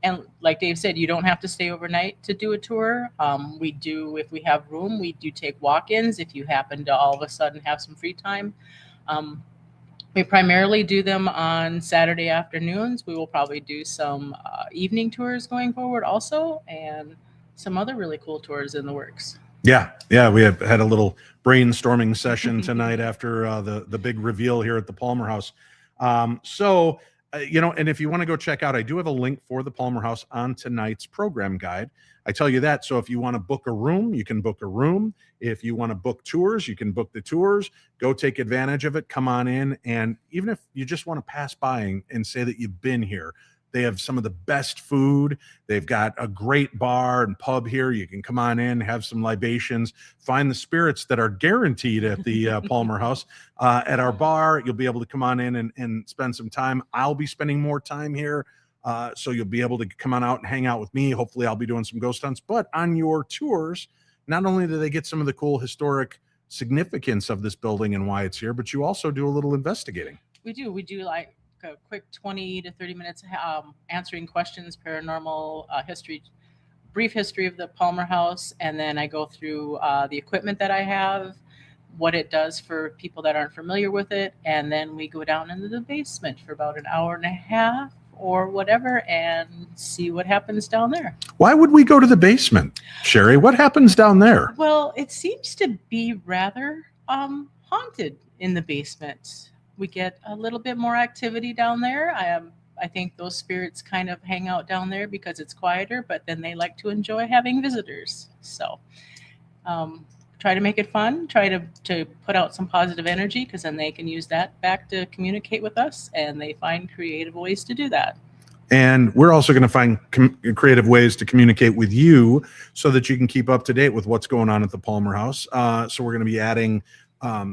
And like Dave said, you don't have to stay overnight to do a tour. We do, if we have room, we do take walk-ins if you happen to all of a sudden have some free time. We primarily do them on Saturday afternoons. We will probably do some evening tours going forward also, and some other really cool tours in the works. Yeah. We have had a little brainstorming session tonight after the big reveal here at the Palmer House. And if you want to go check out, I do have a link for the Palmer House on tonight's program guide. I tell you that. So if you want to book a room, you can book a room. If you want to book tours, you can book the tours. Go take advantage of it. Come on in. And even if you just want to pass by and say that you've been here, they have some of the best food. They've got a great bar and pub here. You can come on in, have some libations, find the spirits that are guaranteed at the Palmer House. At our bar, you'll be able to come on in and spend some time. I'll be spending more time here. So you'll be able to come on out and hang out with me. Hopefully I'll be doing some ghost hunts. But on your tours, not only do they get some of the cool historic significance of this building and why it's here, but you also do a little investigating. We do like a quick 20 to 30 minutes answering questions, paranormal history, brief history of the Palmer House, and then I go through the equipment that I have, what it does for people that aren't familiar with it, and then we go down into the basement for about an hour and a half or whatever and see what happens down there. Why would we go to the basement, Sherry? What happens down there? Well, it seems to be rather haunted in the basement. We get a little bit more activity down there. I think those spirits kind of hang out down there because it's quieter, but then they like to enjoy having visitors. So try to make it fun, try to put out some positive energy, because then they can use that back to communicate with us, and they find creative ways to do that. And we're also going to find creative ways to communicate with you so that you can keep up to date with what's going on at the Palmer House. So we're going to be adding a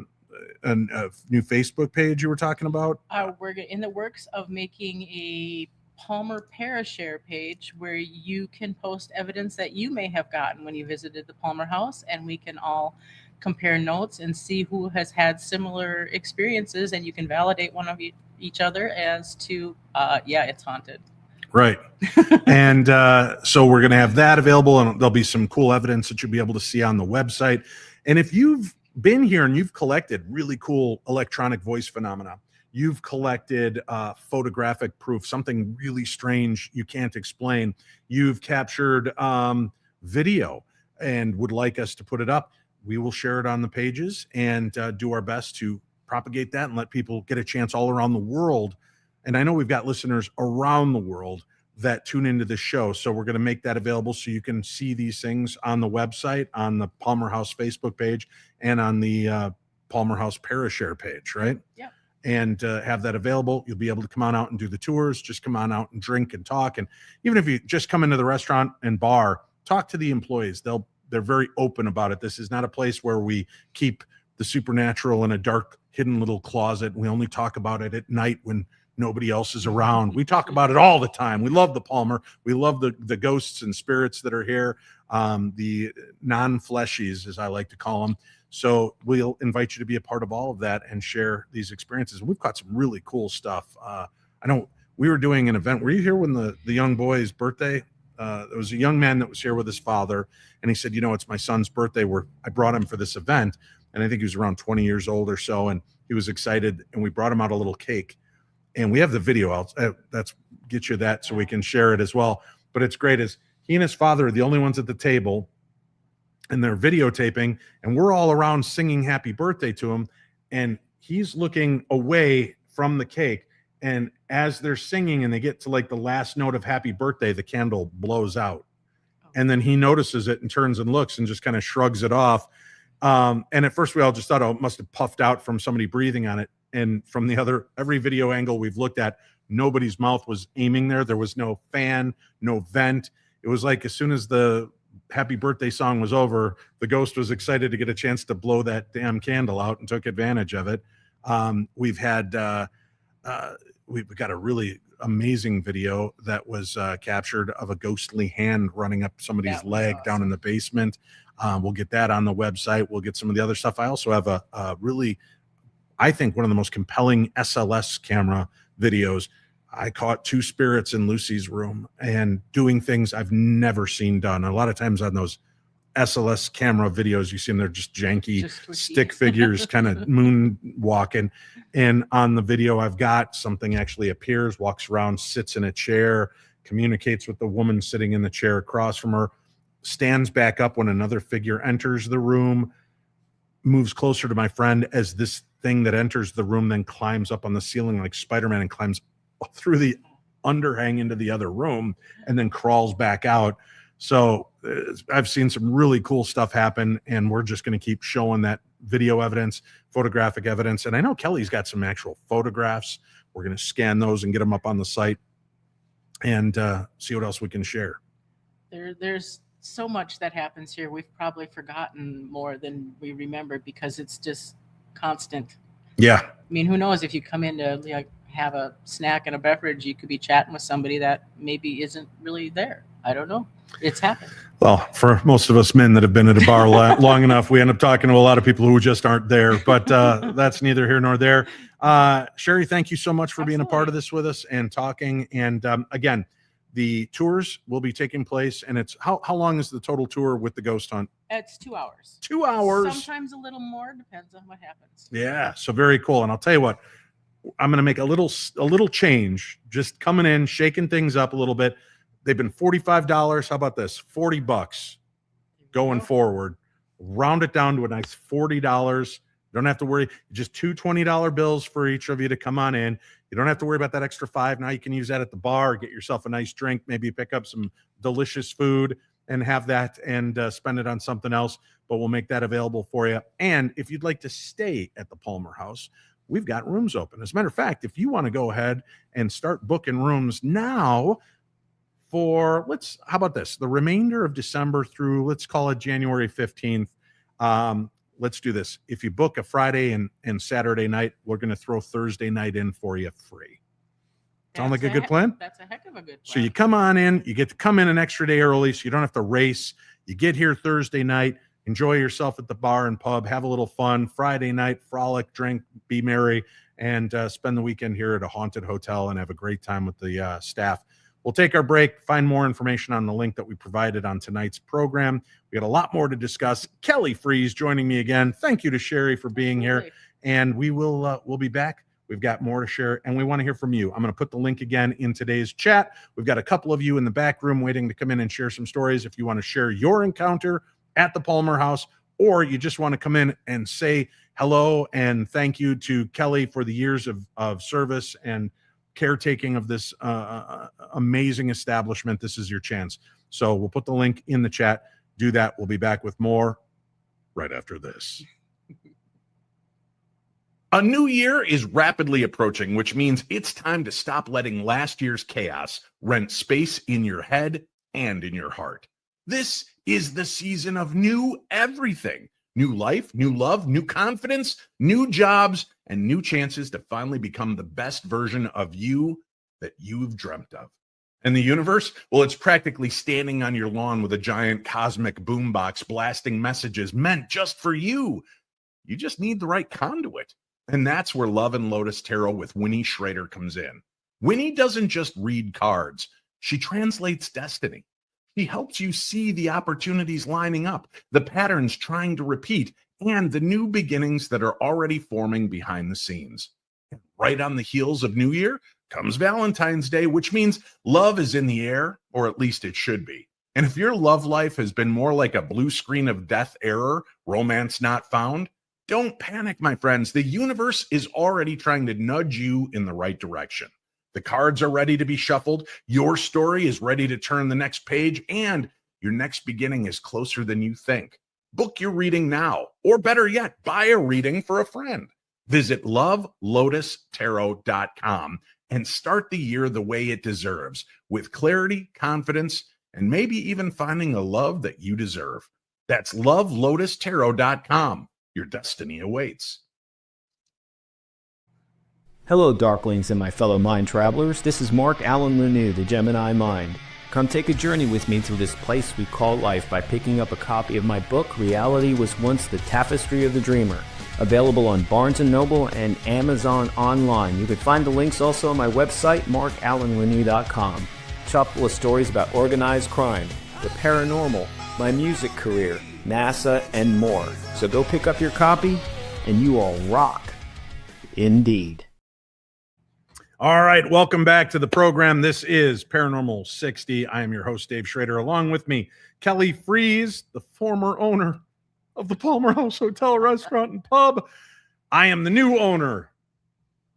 new Facebook page you were talking about. We're in the works of making a Palmer Parashare page where you can post evidence that you may have gotten when you visited the Palmer House, and we can all compare notes and see who has had similar experiences, and you can validate one of each other as to it's haunted. Right. And so we're going to have that available, and there'll be some cool evidence that you'll be able to see on the website. And if you've been here and you've collected really cool electronic voice phenomena, You've collected photographic proof, something really strange you can't explain. You've captured video and would like us to put it up. We will share it on the pages and do our best to propagate that and let people get a chance all around the world. And I know we've got listeners around the world that tune into the show. So we're going to make that available so you can see these things on the website, on the Palmer House Facebook page, and on the Palmer House Parashare page, right? Yeah. And have that available. You'll be able to come on out and do the tours. Just come on out and drink and talk. And even if you just come into the restaurant and bar, talk to the employees. They're very open about it. This is not a place where we keep the supernatural in a dark, hidden little closet. We only talk about it at night when nobody else is around. We talk about it all the time. We love the Palmer. We love the ghosts and spirits that are here, the non-fleshies, as I like to call them. So we'll invite you to be a part of all of that and share these experiences. We've got some really cool stuff. I know we were doing an event. Were you here when the young boy's birthday? There was a young man that was here with his father, and he said, it's my son's birthday. I brought him for this event, and I think he was around 20 years old or so, and he was excited, and we brought him out a little cake. And we have the video out. That's get you that so we can share it as well. But it's great as he and his father are the only ones at the table, and they're videotaping, and we're all around singing happy birthday to him. And he's looking away from the cake. And as they're singing and they get to like the last note of happy birthday, the candle blows out. And then he notices it and turns and looks and just kind of shrugs it off. And at first we all just thought, it must have puffed out from somebody breathing on it. And from every video angle we've looked at, nobody's mouth was aiming there. There was no fan, no vent. It was like as soon as the happy birthday song was over, the ghost was excited to get a chance to blow that damn candle out and took advantage of it. We've got a really amazing video that was captured of a ghostly hand running up somebody's leg down in the basement. We'll get that on the website. We'll get some of the other stuff. I also have a really, I think, one of the most compelling SLS camera videos. I caught two spirits in Lucy's room and doing things I've never seen done. A lot of times on those SLS camera videos, you see them, they're just janky stick figures kind of moonwalking. And on the video I've got, something actually appears, walks around, sits in a chair, communicates with the woman sitting in the chair across from her, stands back up when another figure enters the room, moves closer to my friend as this thing that enters the room then climbs up on the ceiling like Spider-Man and climbs through the underhang into the other room and then crawls back out. So I've seen some really cool stuff happen, and we're just going to keep showing that video evidence, photographic evidence. And I know Kelly's got some actual photographs. We're going to scan those and get them up on the site and see what else we can share. There's so much that happens here. We've probably forgotten more than we remember because it's just constant. Yeah. I mean, who knows, if you come in to have a snack and a beverage, you could be chatting with somebody that maybe isn't really there. I don't know. It's happened. Well, for most of us men that have been at a bar long enough, we end up talking to a lot of people who just aren't there, but that's neither here nor there. Sherry, thank you so much for being a part of this with us and talking. And again, the tours will be taking place, and it's how long is the total tour with the ghost hunt? It's 2 hours. 2 hours. Sometimes a little more, depends on what happens. Yeah, so very cool. And I'll tell you what, I'm going to make a little change, just coming in, shaking things up a little bit. They've been $45. How about this? $40 going forward. Round it down to a nice $40. You don't have to worry. Just two $20 bills for each of you to come on in. You don't have to worry about that extra $5. Now you can use that at the bar, get yourself a nice drink, maybe pick up some delicious food and have that and spend it on something else. But we'll make that available for you. And if you'd like to stay at the Palmer House, we've got rooms open. As a matter of fact, if you want to go ahead and start booking rooms now for, how about this? The remainder of December through, let's call it January 15th. Let's do this. If you book a Friday and Saturday night, we're going to throw Thursday night in for you free. Sound like a good plan? That's a heck of a good plan. So you come on in, you get to come in an extra day early so you don't have to race. You get here Thursday night, enjoy yourself at the bar and pub, have a little fun. Friday night, frolic, drink, be merry, and spend the weekend here at a haunted hotel and have a great time with the staff. We'll take our break, find more information on the link that we provided on tonight's program. We got a lot more to discuss. Kelly Freeze joining me again. Thank you to Sherry for being here. And we'll be back We've got more to share, and we want to hear from you. I'm going to put the link again in today's chat. We've got a couple of you in the back room waiting to come in and share some stories. If you want to share your encounter at the Palmer House, or you just want to come in and say hello and thank you to Kelly for the years of service and caretaking of this amazing establishment, this is your chance. So we'll put the link in the chat. Do that. We'll be back with more right after this. A new year is rapidly approaching, which means it's time to stop letting last year's chaos rent space in your head and in your heart. This is the season of new everything. New life, new love, new confidence, new jobs, and new chances to finally become the best version of you that you've dreamt of. And the universe, well, it's practically standing on your lawn with a giant cosmic boombox blasting messages meant just for you. You just need the right conduit. And that's where Love and Lotus Tarot with Winnie Schrader comes in. Winnie doesn't just read cards. She translates destiny. She helps you see the opportunities lining up, the patterns trying to repeat, and the new beginnings that are already forming behind the scenes. And right on the heels of New Year comes Valentine's Day, which means love is in the air, or at least it should be. And if your love life has been more like a blue screen of death error, romance not found, don't panic, my friends. The universe is already trying to nudge you in the right direction. The cards are ready to be shuffled. Your story is ready to turn the next page, and your next beginning is closer than you think. Book your reading now, or better yet, buy a reading for a friend. Visit lovelotustarot.com and start the year the way it deserves, with clarity, confidence, and maybe even finding a love that you deserve. That's lovelotustarot.com. Your destiny awaits. Hello, Darklings and my fellow mind travelers. This is Mark Allen Lanou, the Gemini Mind. Come take a journey with me through this place we call life by picking up a copy of my book, Reality Was Once the Tapestry of the Dreamer. Available on Barnes & Noble and Amazon online. You can find the links also on my website, markallenlanou.com. Chock full of stories about organized crime, the paranormal, my music career, NASA, and more. So go pick up your copy, and you all rock. Indeed. All right, welcome back to the program. This is Paranormal 60. I am your host, Dave Schrader. Along with me, Kelly Freeze, the former owner of the Palmer House Hotel, Restaurant, and Pub. I am the new owner.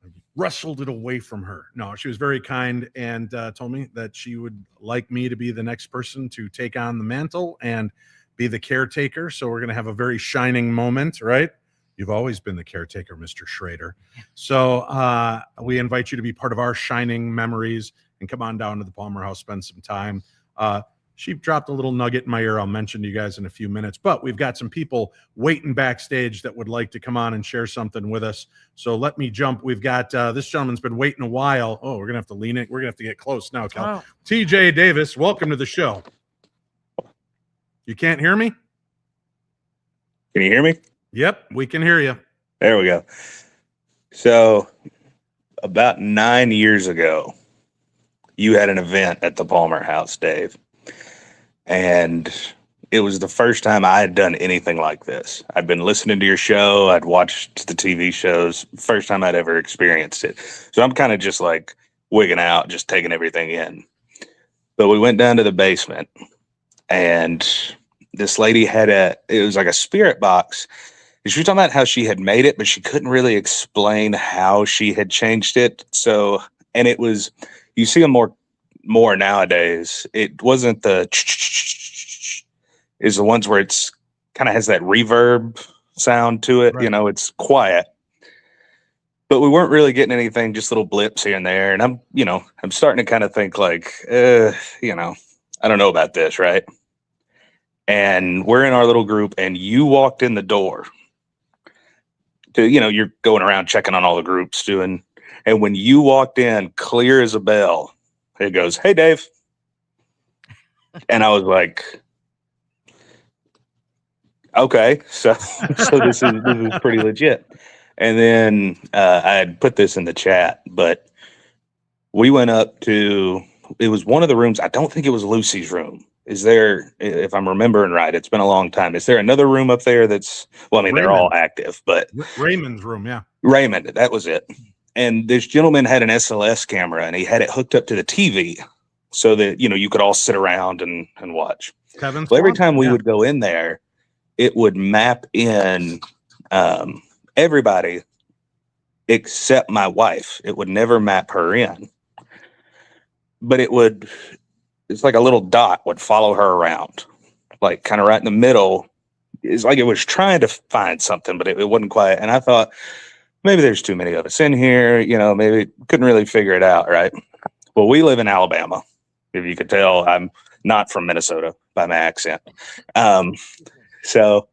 I wrestled it away from her. No, she was very kind and told me that she would like me to be the next person to take on the mantle and be the caretaker. So we're going to have a very shining moment, right? You've always been the caretaker, Mr. Schrader. So we invite you to be part of our shining memories and come on down to the Palmer House, spend some time. She dropped a little nugget in my ear I'll mention to you guys in a few minutes, but we've got some people waiting backstage that would like to come on and share something with us. So let me jump. We've got this gentleman's been waiting a while. Oh, we're going to have to lean it. We're going to have to get close now, Cal. Oh. TJ Davis, welcome to the show. You can't hear me? Can you hear me? Yep, we can hear you. There we go. So about 9 years ago, you had an event at the Palmer House, Dave. And it was the first time I had done anything like this. I'd been listening to your show. I'd watched the TV shows. First time I'd ever experienced it. So I'm kind of just like wigging out, just taking everything in. But we went down to the basement, and this lady had it was like a spirit box. She was talking about how she had made it, but she couldn't really explain how she had changed it. So, and it was, you see them more nowadays. It wasn't the is the ones where it's kind of has that reverb sound to it. Right. You know, it's quiet, but we weren't really getting anything, just little blips here and there. And I'm starting to kind of think like, I don't know about this. Right. And we're in our little group, and you walked in the door. You're going around checking on all the groups and when you walked in, clear as a bell, it goes, "Hey, Dave." And I was like, okay, so this is pretty legit. And then I had put this in the chat, but we went up to, it was one of the rooms. I don't think it was Lucy's room. Is there, if I'm remembering right, it's been a long time. Is there another room up there that's, well, I mean, Raymond. They're all active, but Raymond's room, yeah. Raymond, that was it. and this gentleman had an SLS camera, and he had it hooked up to the TV so that, you could all sit around and watch. Kevin. Well, every time we would go in there, it would map in everybody except my wife. It would never map her in, but it's like a little dot would follow her around, like kind of right in the middle. It's like it was trying to find something, but it wasn't quite. And I thought, maybe there's too many of us in here, maybe couldn't really figure it out, right? Well, we live in Alabama. If you could tell, I'm not from Minnesota by my accent. So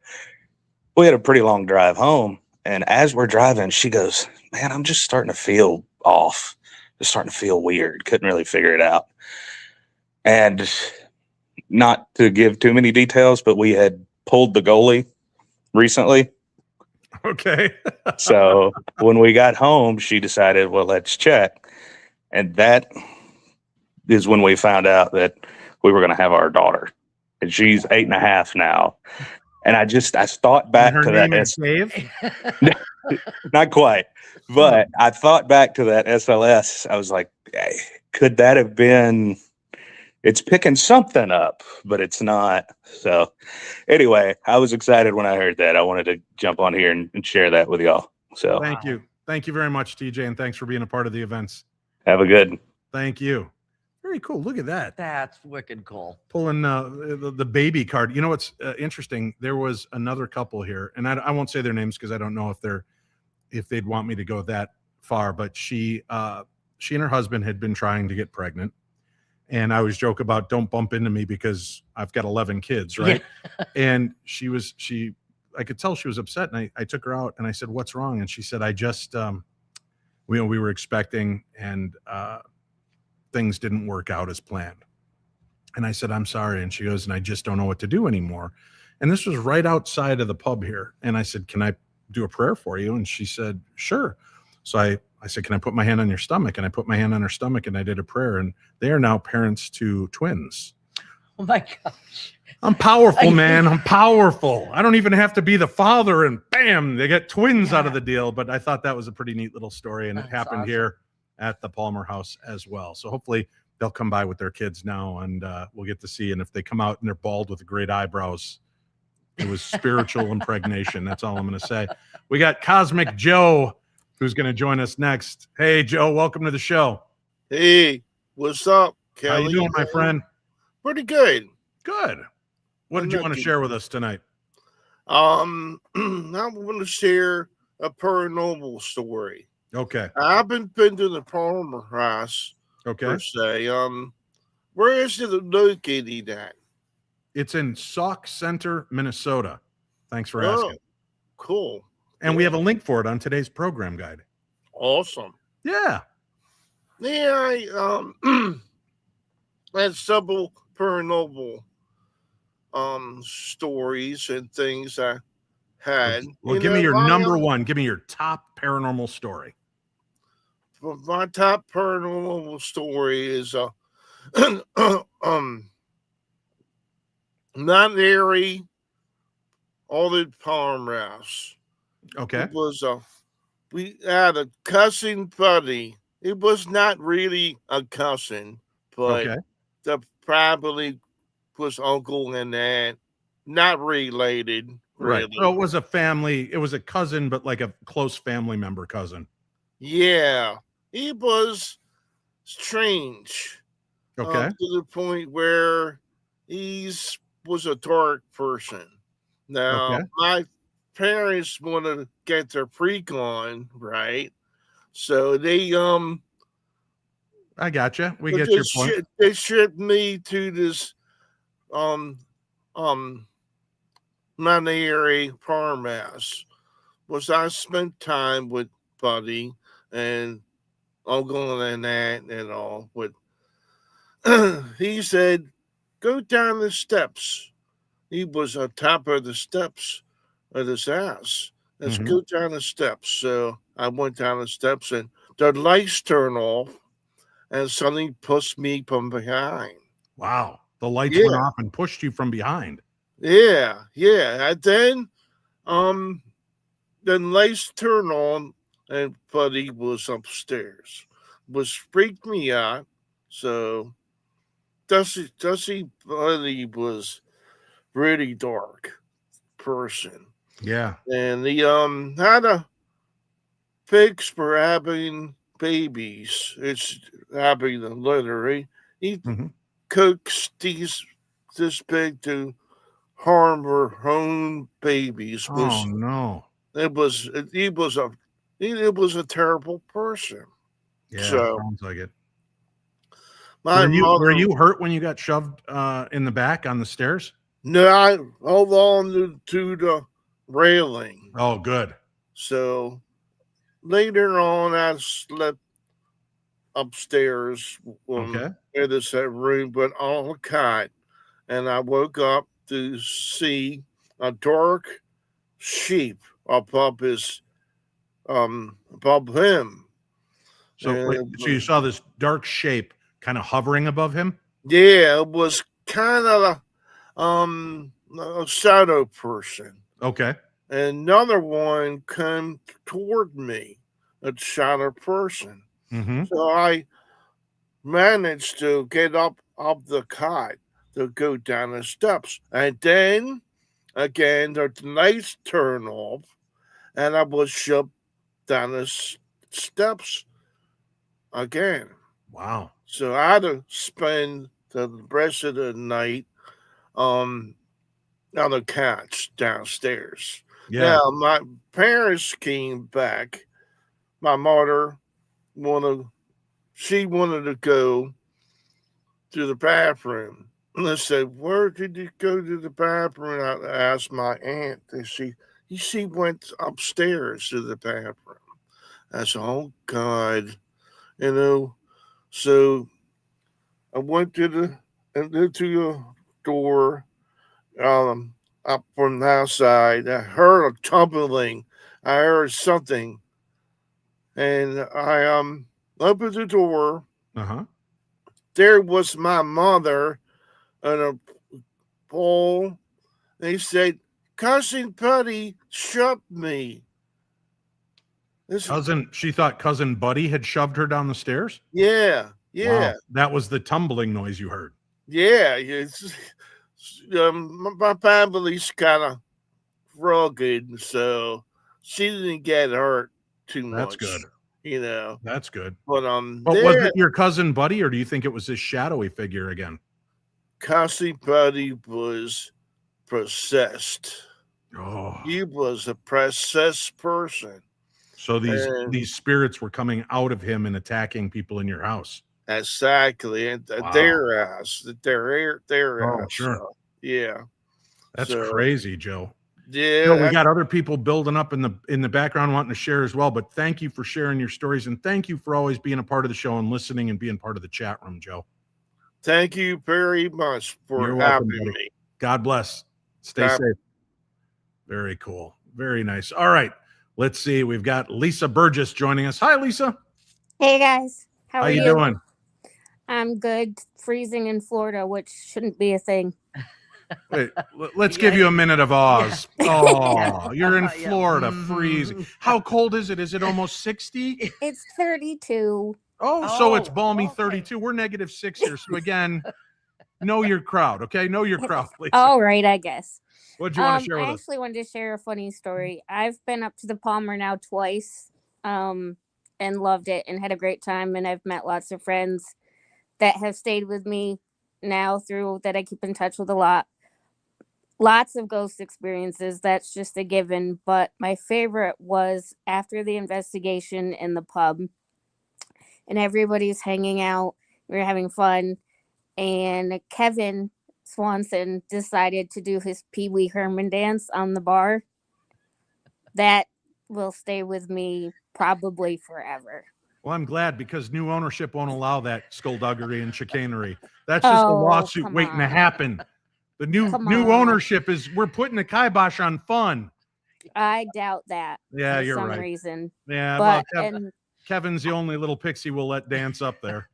we had a pretty long drive home. And as we're driving, she goes, man, I'm just starting to feel off. Just starting to feel weird. Couldn't really figure it out. And not to give too many details, but we had pulled the goalie recently. Okay. So when we got home, she decided, well, let's check. And that is when we found out that we were going to have our daughter. And she's 8.5 now. And I thought back to that. Dave? Not quite. But I thought back to that SLS. I was like, hey, could that have been, it's picking something up, but it's not. So anyway, I was excited when I heard that. I wanted to jump on here and share that with y'all. So Thank you. Thank you very much, TJ. And thanks for being a part of the events. have a good. Thank you. Very cool. Look at that. That's wicked cool. Pulling the baby card. You know what's interesting? There was another couple here, and I won't say their names because I don't know if they'd want me to go that far. But she and her husband had been trying to get pregnant, and I always joke about don't bump into me because I've got 11 kids, right? Yeah. And I could tell she was upset, and I took her out and I said, "What's wrong?" And she said, "I just we were expecting and." Things didn't work out as planned." And I said, "I'm sorry." And she goes, "And I just don't know what to do anymore." And this was right outside of the pub here. And I said, "Can I do a prayer for you?" And she said, "Sure." So I said, "Can I put my hand on your stomach?" And I put my hand on her stomach and I did a prayer. And they are now parents to twins. Oh my gosh. I'm powerful, man. I'm powerful. I don't even have to be the father. And bam, they get twins out of the deal. But I thought that was a pretty neat little story. And it happened awesome. Here at the Palmer House as well. So hopefully they'll come by with their kids now and we'll get to see. And if they come out and they're bald with great eyebrows, it was spiritual impregnation. That's all I'm going to say. We got Cosmic Joe who's going to join us next. Hey, Joe, welcome to the show. Hey, what's up, Kelly? How you doing, my friend? Pretty good. Good. What did you want to share with us tonight? I'm going to share a paranormal story. Okay. I haven't been to the Palmer House. Okay. Per se. Where is it located at? It's in Sauk Center, Minnesota. Thanks for asking. Cool. And we have a link for it on today's program guide. Awesome. Yeah. Yeah, I had several paranormal stories and things I had. Well, give me your number one. Give me your top paranormal story. My top paranormal story is not airy, all the Palmer House. Okay. It was we had a cousin buddy. It was not really a cousin, but the probably was uncle and aunt, not related. Really. Right. So it was a family. It was a cousin, but like a close family member cousin. Yeah. He was strange. Okay. To the point where was a dark person. Now, my parents want to get their freak on, right? So they I gotcha. We get your point. They shipped me to this Monterey farmhouse, was I spent time with Buddy and Uncle and that and all. But he said, "Go down the steps." He was on top of the steps of his house. Let's go down the steps. So I went down the steps and the lights turned off and something pushed me from behind. Wow. The lights went off and pushed you from behind. Yeah. And then the lights turned on and Buddy was upstairs, which freaked me out. So Dusty Buddy was really dark person, Yeah. and he had a pigs for having babies. It's having the litter. He Mhm. cooks these this big to harm her own babies. Oh Was no. it was he was a it was a terrible person. Yeah, So sounds like it. my Were mother, you hurt when you got shoved in the back on the stairs? no, I hold on to the railing. Oh, good. So later on, I slept upstairs Okay. in this room, but on a cot, and I woke up to see a dark sheep above his above him. So wait, And so you saw this dark shape kind of hovering above him? yeah, it was kind of a shadow person. Okay. Another one came toward me, a shadow person. Mm-hmm. So I managed to get up the cot to go down the steps. And then again, the lights turned off, and I was shoved down the steps again. Wow. So I had to spend the rest of the night on the couch downstairs. Yeah. Now my parents came back. My mother wanted to go to the bathroom. And I said, "Where did you go to the bathroom?" I asked my aunt. And she went upstairs to the bathroom. I said, "Oh God," you know. So I went to the door, up from the outside. I heard a tumbling. I heard something, and I opened the door. Uh-huh. There was my mother on a pole. They said, "Cousin Putty shoved me." She thought cousin Buddy had shoved her down the stairs? Yeah, Wow. That was the tumbling noise you heard. yeah. It's, my family's kind of rugged, so she didn't get hurt too much. That's good. You know. That's good. But But was it your cousin Buddy, or do you think it was this shadowy figure again? Cousin Buddy was possessed. Oh. He was a possessed person. So And these spirits were coming out of him and attacking people in your house. exactly, and Wow. their house, their Oh, house. sure. So, yeah, That's so, crazy, Joe. yeah. We got other people building up in the background wanting to share as well, but thank you for sharing your stories, and thank you for always being a part of the show and listening and being part of the chat room, Joe. Thank you very much for You're welcome, having buddy. me. God bless. Stay safe. Very cool. Very nice. All right. Let's see. We've got Lisa Burgess joining us. Hi, Lisa. Hey guys, how are you you? doing? I'm good. Freezing in Florida, which shouldn't be a thing. Wait, let's give you a minute of Oz. Yeah. Oh, you're in Yeah. Florida, freezing. How cold is it? Is it almost 60? It's 32. Oh, so it's Oh, balmy okay. 32. We're -6 here. So again, know your crowd, okay? Know your crowd, Lisa. All right, I guess. What do you want to share I with us? actually wanted to share a funny story. I've been up to the Palmer now twice, and loved it and had a great time. And I've met lots of friends that have stayed with me now through that I keep in touch with a lot. Lots of ghost experiences. That's just a given. But my favorite was after the investigation in the pub, and everybody's hanging out. We were having fun, and Kevin Swanson decided to do his Pee Wee Herman dance on the bar. That will stay with me probably forever. Well, I'm glad because new ownership won't allow that skullduggery and chicanery. That's just a Oh, lawsuit come waiting to on. happen. The new Come new on. ownership is we're putting a kibosh on fun. I doubt that Yeah, for you're some right. reason. Yeah, But well, Kevin's the only little pixie we'll let dance up there.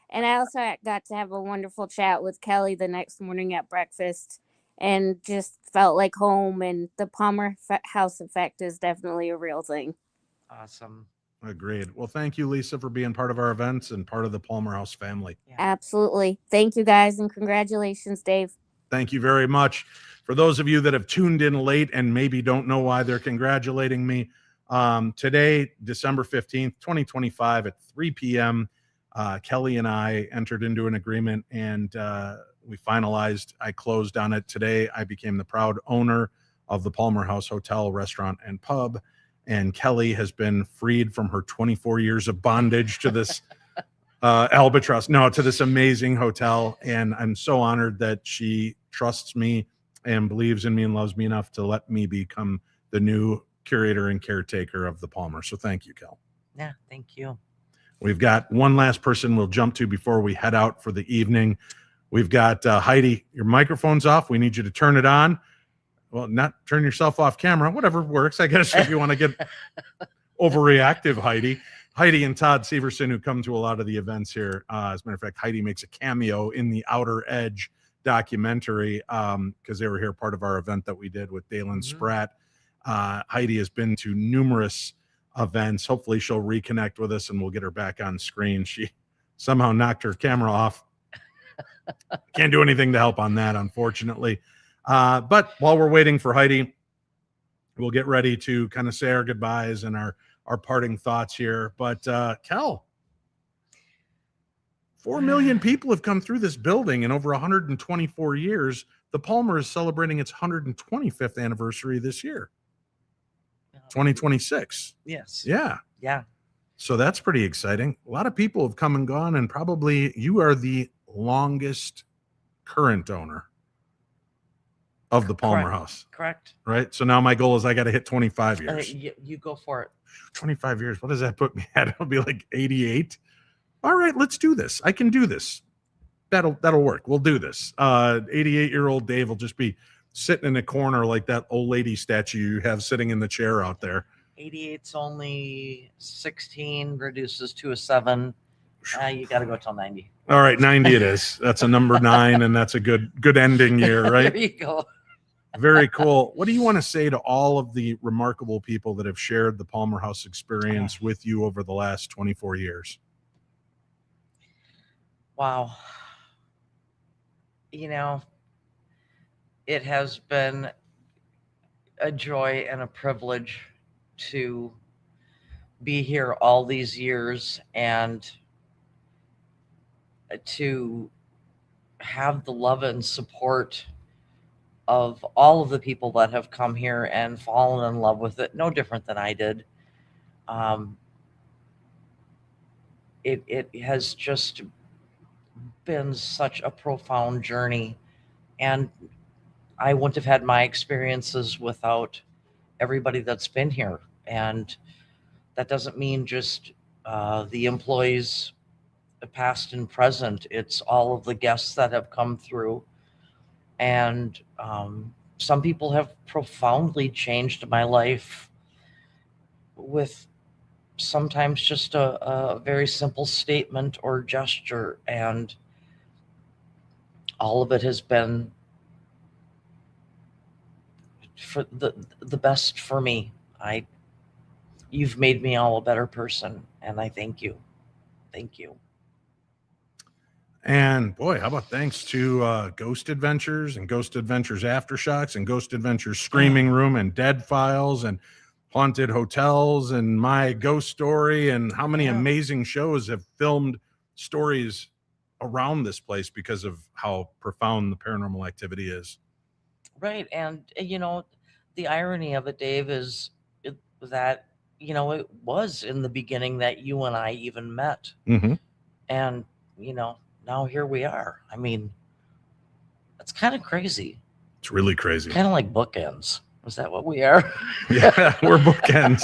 and I also got to have a wonderful chat with Kelly the next morning at breakfast, and just felt like home. And the Palmer house effect is definitely a real thing. Awesome. Agreed. Well, thank you, Lisa, for being part of our events and part of the Palmer House family. Absolutely. Thank you guys, and congratulations, Dave. Thank you very much. For those of you that have tuned in late and maybe don't know why they're congratulating me, today, December 15th, 2025 at 3 p.m., Kelly and I entered into an agreement, and we finalized. I closed on it today. I became the proud owner of the Palmer House Hotel, Restaurant, and Pub. And Kelly has been freed from her 24 years of bondage to this to this amazing hotel. And I'm so honored that she trusts me and believes in me and loves me enough to let me become the new curator and caretaker of the Palmer. So thank you, Kel. Yeah, thank you. We've got one last person we'll jump to before we head out for the evening. We've got Heidi. Your microphone's off. We need you to turn it on. Well, not turn yourself off camera. Whatever works, I guess, if you want to get overreactive, Heidi. Heidi and Todd Severson, who come to a lot of the events here. As a matter of fact, Heidi makes a cameo in the Outer Edge documentary because they were here part of our event that we did with Dalen Spratt. Heidi has been to numerous events. Hopefully she'll reconnect with us and we'll get her back on screen. She somehow knocked her camera off. Can't do anything to help on that, unfortunately. But while we're waiting for Heidi, we'll get ready to kind of say our goodbyes and our parting thoughts here. But Kel, 4 million people have come through this building in over 124 years. The Palmer is celebrating its 125th anniversary this year, 2026. Yes. Yeah. Yeah. So that's pretty exciting. A lot of people have come and gone, and probably you are the longest current owner of the Palmer House. Correct. Right. So now my goal is I got to hit 25 years. You go for it. 25 years. What does that put me at? It'll be like 88. All right, let's do this. I can do this. That'll work. We'll do this. 88-year-old Dave will just be sitting in a corner like that old lady statue you have sitting in the chair out there. 88's only 16, reduces to a 7. You got to go till 90. All right, 90 it is. That's a number 9, and that's a good ending year, right? There you go. Very cool. What do you want to say to all of the remarkable people that have shared the Palmer House experience with you over the last 24 years? Wow. You know, it has been a joy and a privilege to be here all these years and to have the love and support of all of the people that have come here and fallen in love with it, no different than I did. It has just been such a profound journey, and I wouldn't have had my experiences without everybody that's been here. And that doesn't mean just the employees, past and present. It's all of the guests that have come through. And some people have profoundly changed my life with sometimes just a very simple statement or gesture. And all of it has been for the best for me. You've made me all a better person, and I thank you. Thank you. And boy, how about thanks to Ghost Adventures and Ghost Adventures Aftershocks and Ghost Adventures Screaming Room and Dead Files and Haunted Hotels and My Ghost Story, and how many amazing shows have filmed stories around this place because of how profound the paranormal activity is. Right. And, you know, the irony of it, Dave, is that, you know, it was in the beginning that you and I even met. Mm-hmm. And, you know, now here we are. I mean, it's kind of crazy. It's really crazy. Kind of like bookends. Is that what we are? Yeah, we're bookends.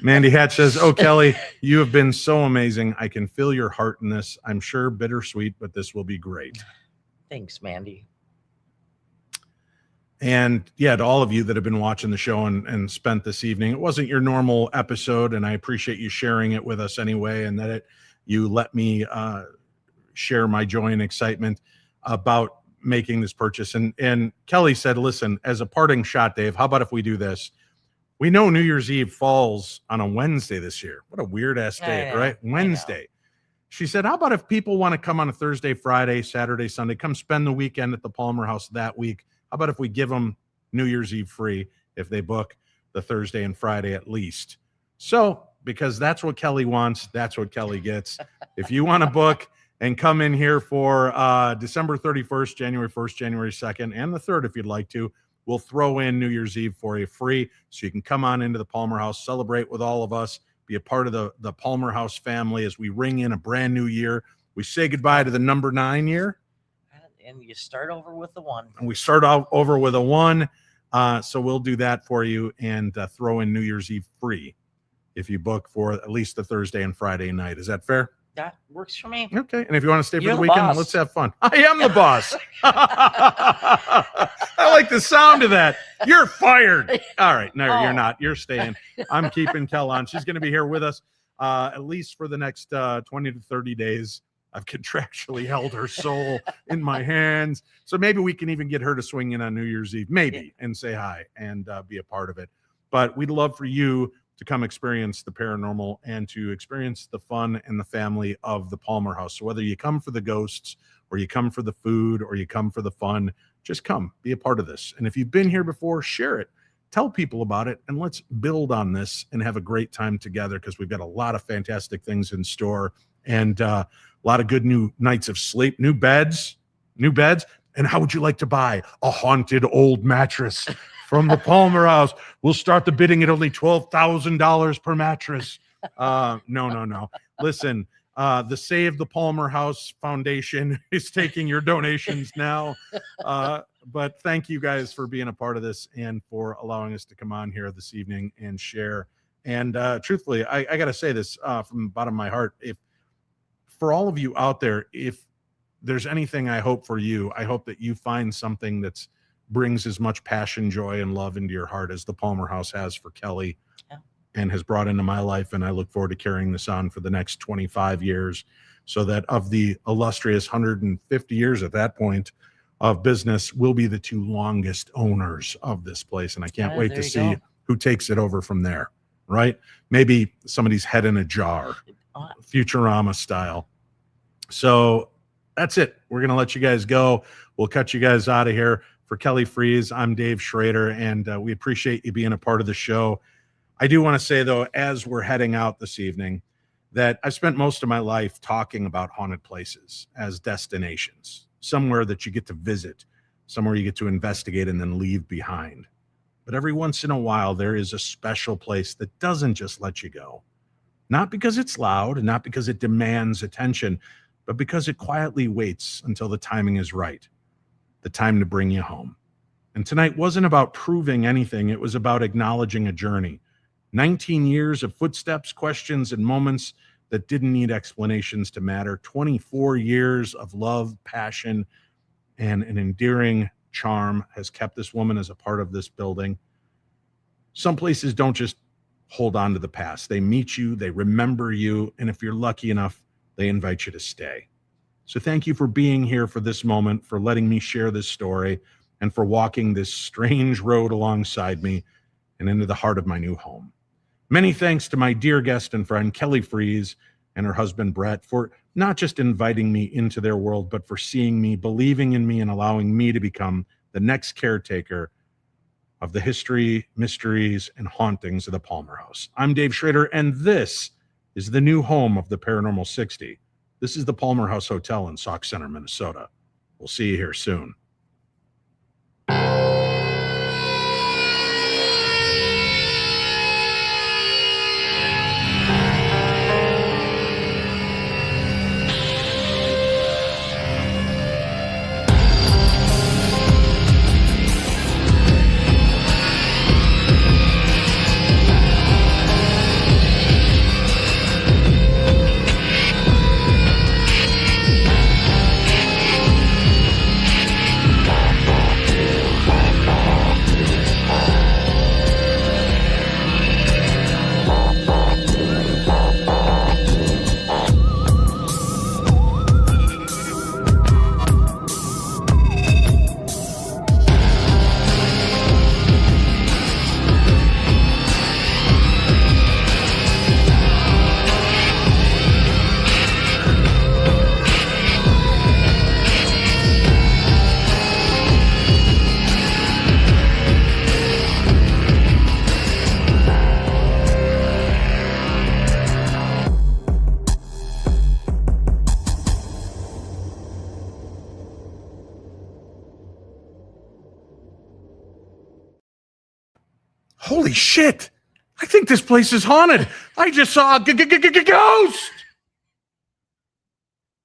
Mandy Hatch says, "Oh, Kelly, you have been so amazing. I can feel your heart in this. I'm sure bittersweet, but this will be great." Thanks, Mandy. And yeah, to all of you that have been watching the show and spent this evening, it wasn't your normal episode, and I appreciate you sharing it with us anyway, and that you let me share my joy and excitement about making this purchase. And Kelly said, "Listen, as a parting shot, Dave, how about if we do this? We know New Year's Eve falls on a Wednesday this year. What a weird ass day, I know, right? I know. Wednesday. She said, how about if people want to come on a Thursday, Friday, Saturday, Sunday, come spend the weekend at the Palmer House that week? How about if we give them New Year's Eve free if they book the Thursday and Friday at least? So, because that's what Kelly wants, that's what Kelly gets. If you want to book and come in here for December 31st, January 1st, January 2nd, and the 3rd, if you'd like to, we'll throw in New Year's Eve for you free, so you can come on into the Palmer House, celebrate with all of us, be a part of the Palmer House family as we ring in a brand new year. We say goodbye to the number 9 year. And you start over with the 1. And we start out over with a 1. So we'll do that for you and throw in New Year's Eve free if you book for at least the Thursday and Friday night. Is that fair? That works for me. Okay. And if you want to stay for You're the the weekend, boss. let's have fun. I am the boss. I like the sound of that. You're fired. All right. No, Oh. you're not. You're staying. I'm keeping Kel on. She's going to be here with us at least for the next 20 to 30 days. I've contractually held her soul in my hands. So maybe we can even get her to swing in on New Year's Eve, maybe, and say hi and be a part of it. But we'd love for you to come experience the paranormal and to experience the fun and the family of the Palmer House. So whether you come for the ghosts or you come for the food or you come for the fun, just come, be a part of this. And if you've been here before, share it, tell people about it, and let's build on this and have a great time together, because we've got a lot of fantastic things in store and a lot of good new nights of sleep, new beds. And how would you like to buy a haunted old mattress from the Palmer House? We'll start the bidding at only $12,000 per mattress. No. Listen, the Save the Palmer House Foundation is taking your donations now. But thank you guys for being a part of this and for allowing us to come on here this evening and share. And truthfully, I got to say this from the bottom of my heart. If for all of you out there, if there's anything I hope for you, I hope that you find something that's brings as much passion, joy, and love into your heart as the Palmer House has for Kelly and has brought into my life. And I look forward to carrying this on for the next 25 years, so that of the illustrious 150 years at that point of business, we'll be the 2 longest owners of this place. And I can't wait to see who takes it over from there, right? Maybe somebody's head in a jar, Futurama style. So that's it. We're going to let you guys go. We'll cut you guys out of here. For Kelly Freeze, I'm Dave Schrader, and we appreciate you being a part of the show. I do want to say, though, as we're heading out this evening, that I've spent most of my life talking about haunted places as destinations, somewhere that you get to visit, somewhere you get to investigate and then leave behind. But every once in a while, there is a special place that doesn't just let you go. Not because it's loud and not because it demands attention, but because it quietly waits until the timing is right, the time to bring you home. And tonight wasn't about proving anything. It was about acknowledging a journey. 19 years of footsteps, questions, and moments that didn't need explanations to matter. 24 years of love, passion, and an endearing charm has kept this woman as a part of this building. Some places don't just hold on to the past. They meet you, they remember you, and if you're lucky enough, they invite you to stay. So thank you for being here for this moment, for letting me share this story, and for walking this strange road alongside me and into the heart of my new home. Many thanks to my dear guest and friend, Kelly Freeze, and her husband, Brett, for not just inviting me into their world, but for seeing me, believing in me, and allowing me to become the next caretaker of the history, mysteries, and hauntings of the Palmer House. I'm Dave Schrader, and this is the new home of the Paranormal 60. This is the Palmer House Hotel in Sauk Center, Minnesota. We'll see you here soon. Holy shit! I think this place is haunted. I just saw a ghost.